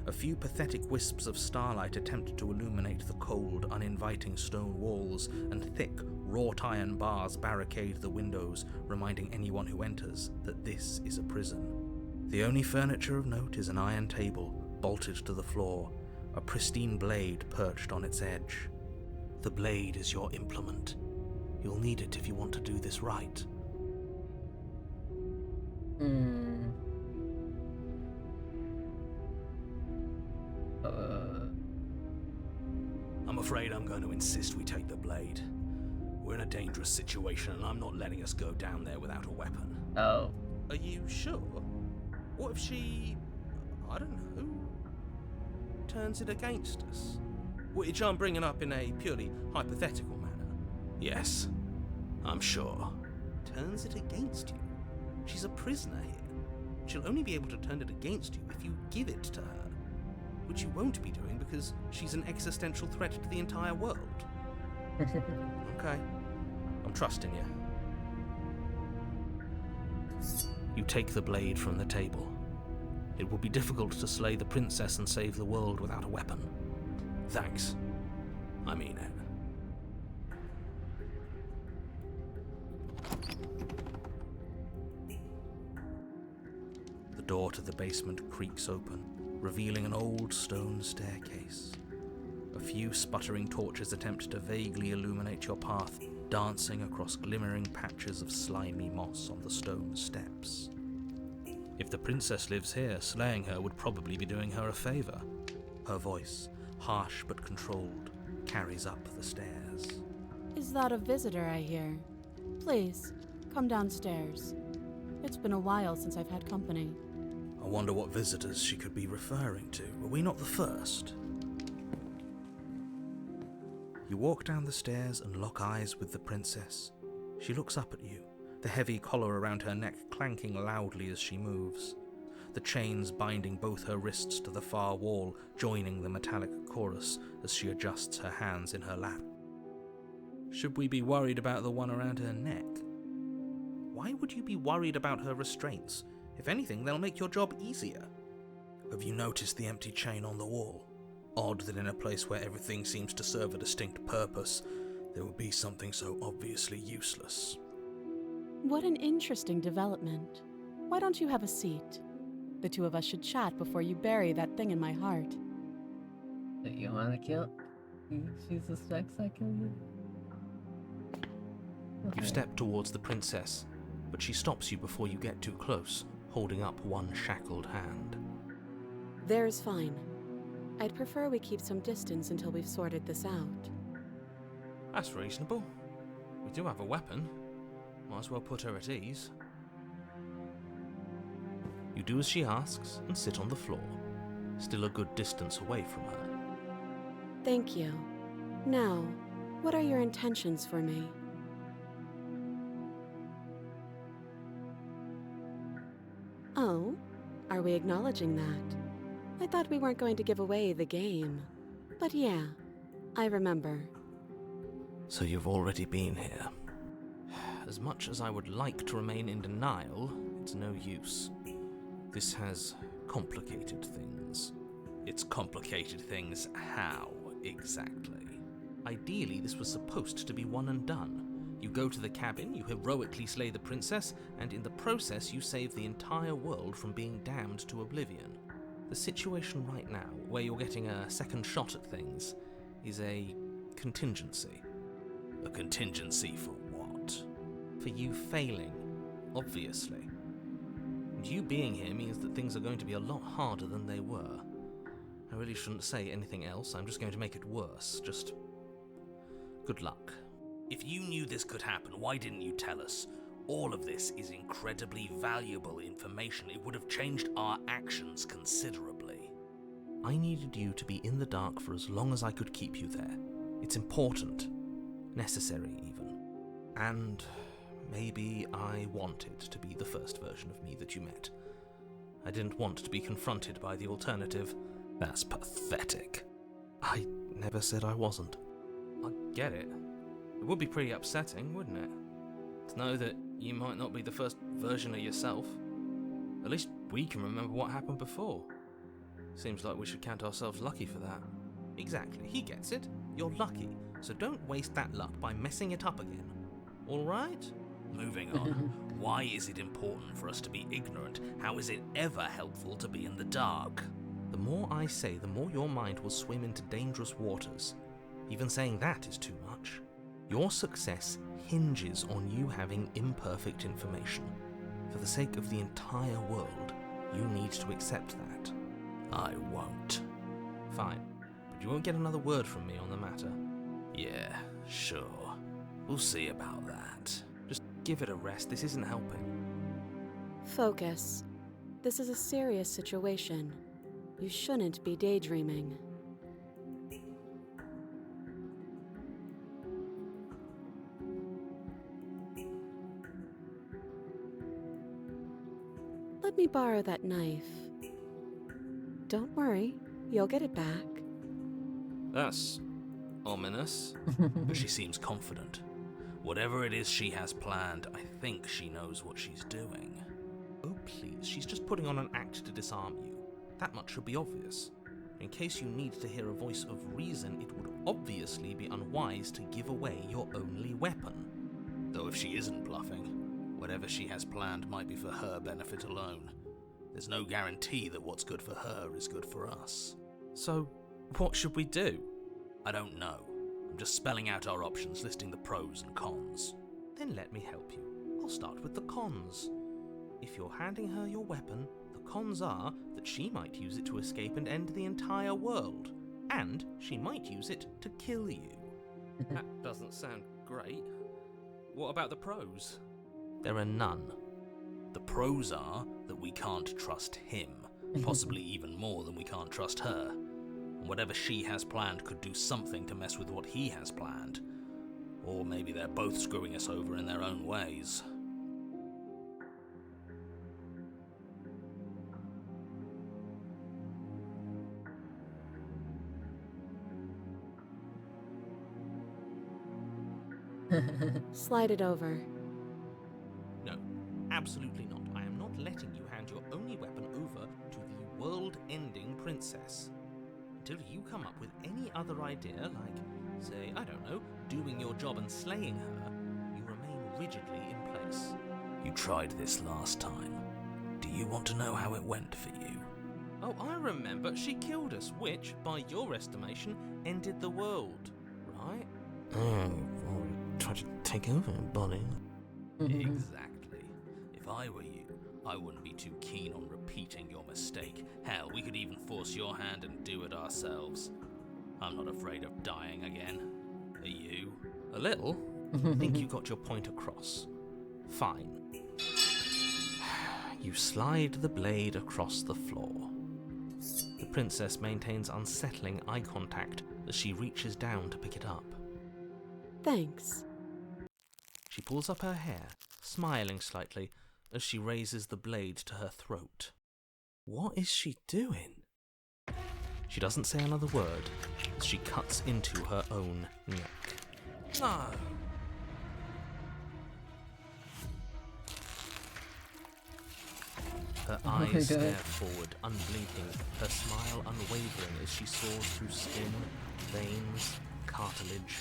A few pathetic wisps of starlight attempt to illuminate the cold, uninviting stone walls, and thick, wrought iron bars barricade the windows, reminding anyone who enters that this is a prison. The only furniture of note is an iron table, bolted to the floor, a pristine blade perched on its edge. The blade is your implement. You'll need it if you want to do this right. I'm afraid I'm going to insist we take the blade. We're in a dangerous situation and I'm not letting us go down there without a weapon. Oh. Are you sure? What if she... I don't know... turns it against us? Which I'm bringing up in a purely hypothetical manner. Yes, I'm sure. Turns it against you? She's a prisoner here. She'll only be able to turn it against you if you give it to her. Which you won't be doing because she's an existential threat to the entire world. Okay. I'm trusting you. You take the blade from the table. It will be difficult to slay the princess and save the world without a weapon. Thanks. I mean it. The door to the basement creaks open, revealing an old stone staircase. A few sputtering torches attempt to vaguely illuminate your path, dancing across glimmering patches of slimy moss on the stone steps. If the princess lives here, slaying her would probably be doing her a favor. Her voice, harsh but controlled, carries up the stairs. Is that a visitor I hear? Please, come downstairs. It's been a while since I've had company. I wonder what visitors she could be referring to. Were we not the first? You walk down the stairs and lock eyes with the princess. She looks up at you, the heavy collar around her neck clanking loudly as she moves. The chains binding both her wrists to the far wall, joining the metallic chorus as she adjusts her hands in her lap. Should we be worried about the one around her neck? Why would you be worried about her restraints? If anything, they'll make your job easier. Have you noticed the empty chain on the wall? Odd that in a place where everything seems to serve a distinct purpose, there would be something so obviously useless. What an interesting development. Why don't you have a seat? The two of us should chat before you bury that thing in my heart. Do you want to kill? She suspects I killed her. You step towards the princess, but she stops you before you get too close, holding up one shackled hand. There's fine. I'd prefer we keep some distance until we've sorted this out. That's reasonable. We do have a weapon. Might as well put her at ease. You do as she asks and sit on the floor, still a good distance away from her. Thank you. Now, what are your intentions for me? Oh, are we acknowledging that? I thought we weren't going to give away the game. But yeah, I remember. So you've already been here. As much as I would like to remain in denial, it's no use. This has complicated things. It's complicated things how, exactly? Ideally, this was supposed to be one and done. You go to the cabin, you heroically slay the princess, and in the process you save the entire world from being damned to oblivion. The situation right now, where you're getting a second shot at things, is a contingency. A contingency for what? For you failing, obviously. And you being here means that things are going to be a lot harder than they were. I really shouldn't say anything else, I'm just going to make it worse. Just good luck. If you knew this could happen, why didn't you tell us? All of this is incredibly valuable information. It would have changed our actions considerably. I needed you to be in the dark for as long as I could keep you there. It's important. Necessary, even. And maybe I wanted to be the first version of me that you met. I didn't want to be confronted by the alternative. That's pathetic. I never said I wasn't. I get it. It would be pretty upsetting, wouldn't it? To know that you might not be the first version of yourself. At least we can remember what happened before. Seems like we should count ourselves lucky for that. Exactly, he gets it. You're lucky, so don't waste that luck by messing it up again. Alright? Moving on. Why is it important for us to be ignorant? How is it ever helpful to be in the dark? The more I say, the more your mind will swim into dangerous waters. Even saying that is too much. Your success hinges on you having imperfect information. For the sake of the entire world, you need to accept that. I won't. Fine, but you won't get another word from me on the matter. Yeah, sure. We'll see about that. Just give it a rest, this isn't helping. Focus. This is a serious situation. You shouldn't be daydreaming. Let me borrow that knife. Don't worry, you'll get it back. That's ominous. But she seems confident. Whatever it is she has planned, I think she knows what she's doing. Oh please, she's just putting on an act to disarm you. That much should be obvious. In case you need to hear a voice of reason, it would obviously be unwise to give away your only weapon. Though if she isn't bluffing, whatever she has planned might be for her benefit alone. There's no guarantee that what's good for her is good for us. So, what should we do? I don't know. I'm just spelling out our options, listing the pros and cons. Then let me help you. I'll start with the cons. If you're handing her your weapon, the cons are that she might use it to escape and end the entire world. And she might use it to kill you. That doesn't sound great. What about the pros? There are none. The pros are that we can't trust him, possibly even more than we can't trust her. And whatever she has planned could do something to mess with what he has planned. Or maybe they're both screwing us over in their own ways. Slide it over. No, absolutely not. I am not letting you hand your only weapon over to the world-ending princess. Until you come up with any other idea, like, say, I don't know, doing your job and slaying her, you remain rigidly in place. You tried this last time. Do you want to know how it went for you? Oh, I remember. She killed us, which, by your estimation, ended the world, right? Tried to take over, buddy. Exactly. If I were you, I wouldn't be too keen on repeating your mistake. Hell, we could even force your hand and do it ourselves. I'm not afraid of dying again. Are you? A little. I think you got your point across. Fine. You slide the blade across the floor. The princess maintains unsettling eye contact as she reaches down to pick it up. Thanks. She pulls up her hair, smiling slightly as she raises the blade to her throat. What is she doing? She doesn't say another word as she cuts into her own neck. No! Her eyes stare forward, unblinking, her smile unwavering as she soars through skin, veins, cartilage.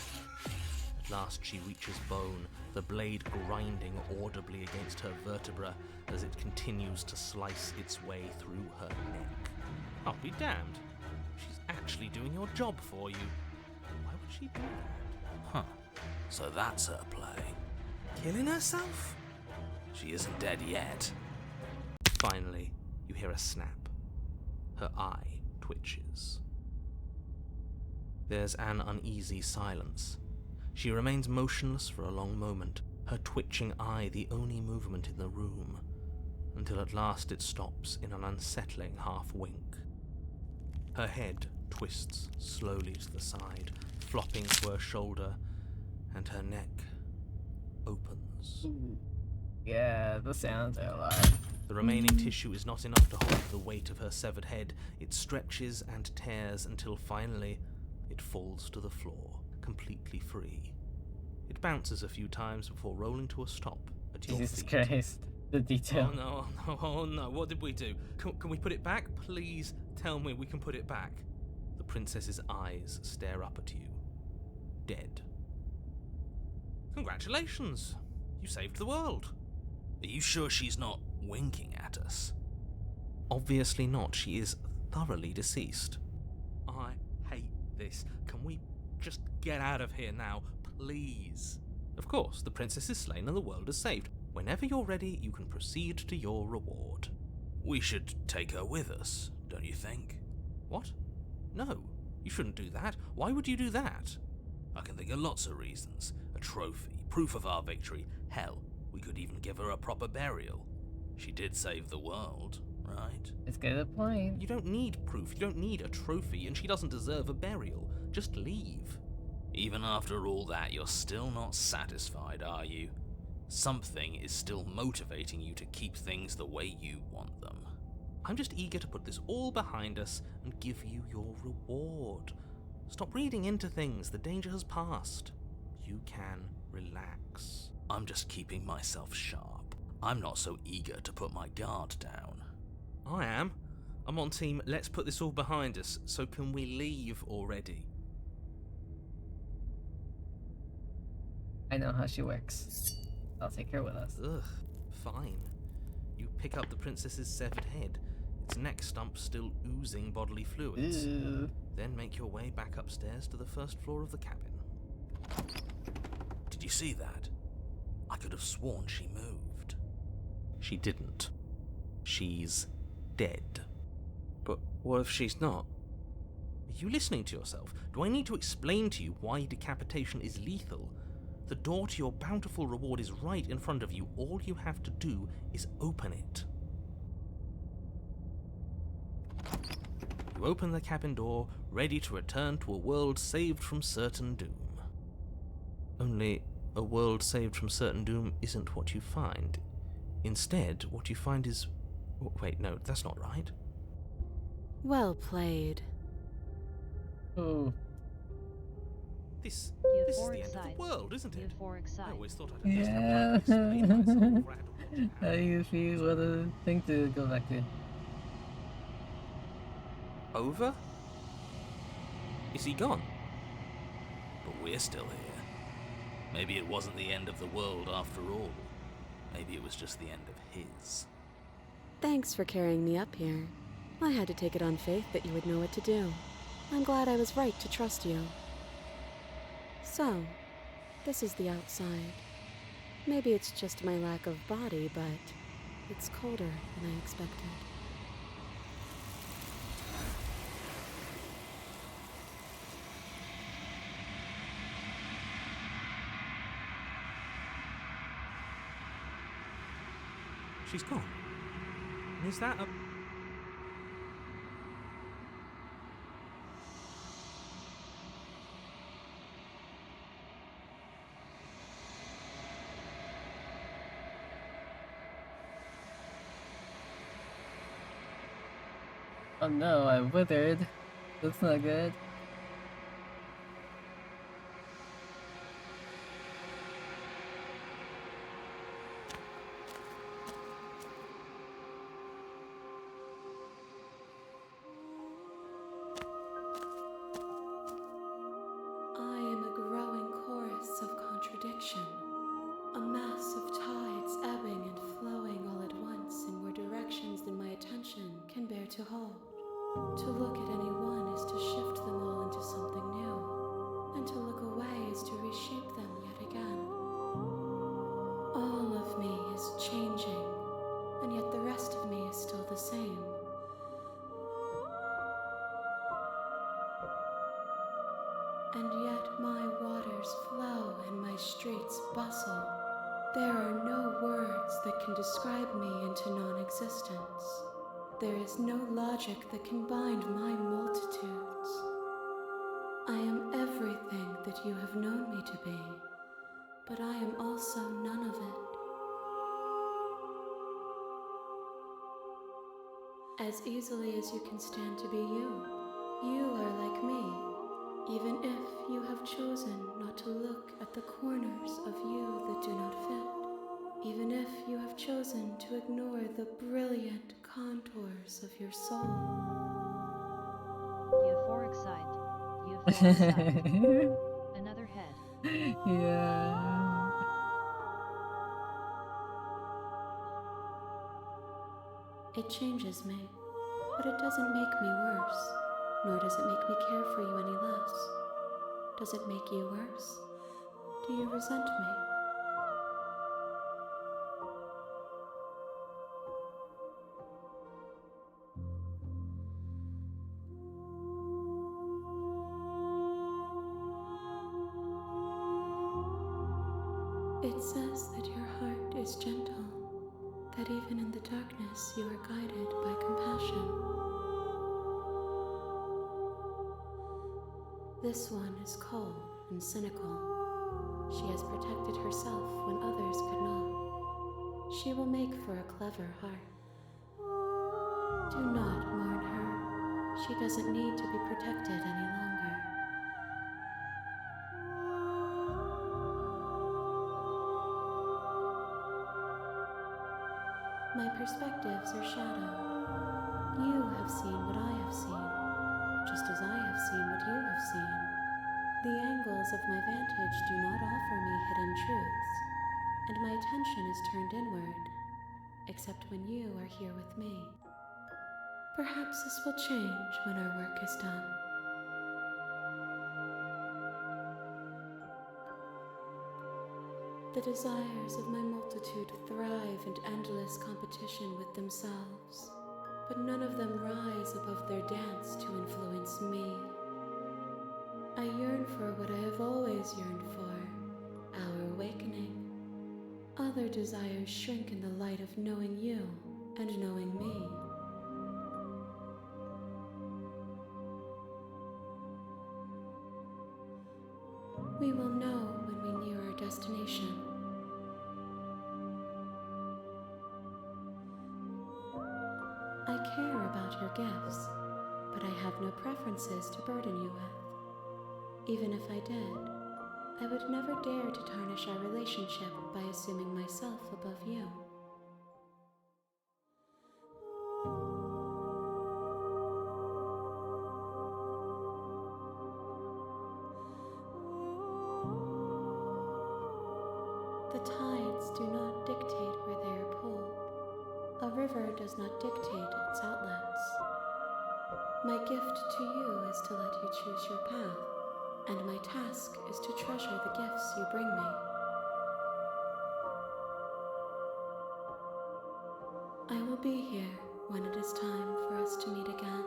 At last she reaches bone, the blade grinding audibly against her vertebra as it continues to slice its way through her neck. I'll be damned. She's actually doing your job for you. Why would she do that? Huh. So that's her play. Killing herself? She isn't dead yet. Finally, you hear a snap. Her eye twitches. There's an uneasy silence. She remains motionless for a long moment, her twitching eye the only movement in the room, until at last it stops in an unsettling half-wink. Her head twists slowly to the side, flopping to her shoulder, and her neck opens. Yeah, the sounds are alive. The remaining tissue is not enough to hold the weight of her severed head. It stretches and tears until finally it falls to the floor, completely free. It bounces a few times before rolling to a stop at your Jesus feet. Christ, the detail. Oh no, what did we do? Can we put it back? Please tell me we can put it back. The princess's eyes stare up at you. Dead. Congratulations! You saved the world. Are you sure she's not winking at us? Obviously not. She is thoroughly deceased. I hate this. Can we just get out of here now, please? Of course, the princess is slain and the world is saved. Whenever you're ready, you can proceed to your reward. We should take her with us, don't you think? What? No, you shouldn't do that. Why would you do that? I can think of lots of reasons. A trophy, proof of our victory. Hell, we could even give her a proper burial. She did save the world, right? It's got a point. You don't need proof, you don't need a trophy, and she doesn't deserve a burial. Just leave. Even after all that, you're still not satisfied, are you? Something is still motivating you to keep things the way you want them. I'm just eager to put this all behind us and give you your reward. Stop reading into things, the danger has passed. You can relax. I'm just keeping myself sharp. I'm not so eager to put my guard down. I am. I'm on team, let's put this all behind us, so can we leave already? I know how she works. I'll take her with us. Ugh, fine. You pick up the princess's severed head, its neck stump still oozing bodily fluids. Ew. Then make your way back upstairs to the first floor of the cabin. Did you see that? I could have sworn she moved. She didn't. She's dead. But what if she's not? Are you listening to yourself? Do I need to explain to you why decapitation is lethal? The door to your bountiful reward is right in front of you. All you have to do is open it. You open the cabin door, ready to return to a world saved from certain doom. Only, a world saved from certain doom isn't what you find. Instead, what you find is... Wait, no, that's not right. Well played. Oh. This is the end of the world, isn't it? I always thought I'd Yeah. explain myself rather. How do you feel? What a thing to go back to. Over? Is he gone? But we're still here. Maybe it wasn't the end of the world after all. Maybe it was just the end of his. Thanks for carrying me up here. I had to take it on faith that you would know what to do. I'm glad I was right to trust you. So, this is the outside. Maybe it's just my lack of body, but it's colder than I expected. She's gone. Is that a... Oh no, I withered. That's not good. I am a growing chorus of contradiction, a mass of tides ebbing and flowing all at once in more directions than my attention can bear to hold. To look at any one is to shift them all into something new, and to look away is to reshape them yet again. All of me is changing, and yet the rest of me is still the same. And yet my waters flow and my streets bustle. There are no words that can describe me into non-existence. There is no logic that can bind my multitudes. I am everything that you have known me to be, but I am also none of it. As easily as you can stand to be you, you are like me. Even if you have chosen not to look at the corners of you that do not fit, even if you have chosen to ignore the brilliant contours of your soul. Euphoric sight. Euphoric sight. Another head. Yeah. It changes me, but it doesn't make me worse, nor does it make me care for you any less. Does it make you worse? Do you resent me? It says that your heart is gentle, that even in the darkness you are guided by compassion. This one is cold and cynical. She has protected herself when others could not. She will make for a clever heart. Do not mourn her. She doesn't need to be protected any longer. My perspectives are shadowed. You have seen what I have seen, just as I have seen what you have seen. The angles of my vantage do not offer me hidden truths, and my attention is turned inward, except when you are here with me. Perhaps this will change when our work is done. The desires of my multitude thrive in endless competition with themselves, but none of them rise above their dance to influence me. I yearn for what I have always yearned for, our awakening. Other desires shrink in the light of knowing you and knowing me. We will know when we near our destination. I care about your gifts, but I have no preferences to burden you with. Even if I did, I would never dare to tarnish our relationship by assuming myself above you. The tides do not dictate where they are pulled. A river does not dictate its outlets. My gift to you is to let you choose your path, and my task is to treasure the gifts you bring me. I will be here when it is time for us to meet again.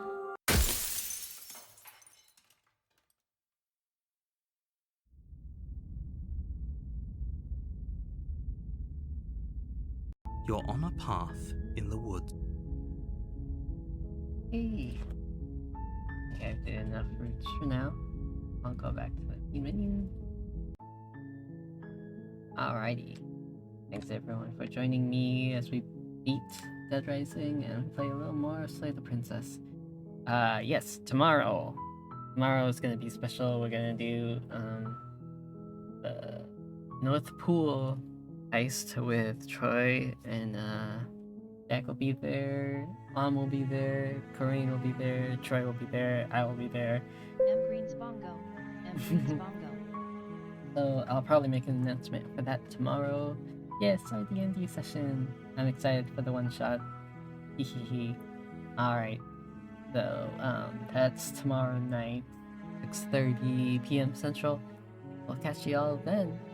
You're on a path in the woods. Hey. I think I've did enough routes for now. I'll go back to the main menu. Alrighty. Thanks everyone for joining me as we beat Dead Rising and play a little more of Slay the Princess. Yes, tomorrow. Tomorrow is gonna be special. We're gonna do the North Pool heist with Troy and Jack will be there, Mom will be there, Corinne will be there, Troy will be there, I will be there. M Green's Bongo. M Green's Bongo. So I'll probably make an announcement for that tomorrow. Yes, our D&D session. I'm excited for the one shot. Hehehe. Alright. So, that's tomorrow night, 6:30 p.m. Central. We'll catch you all then.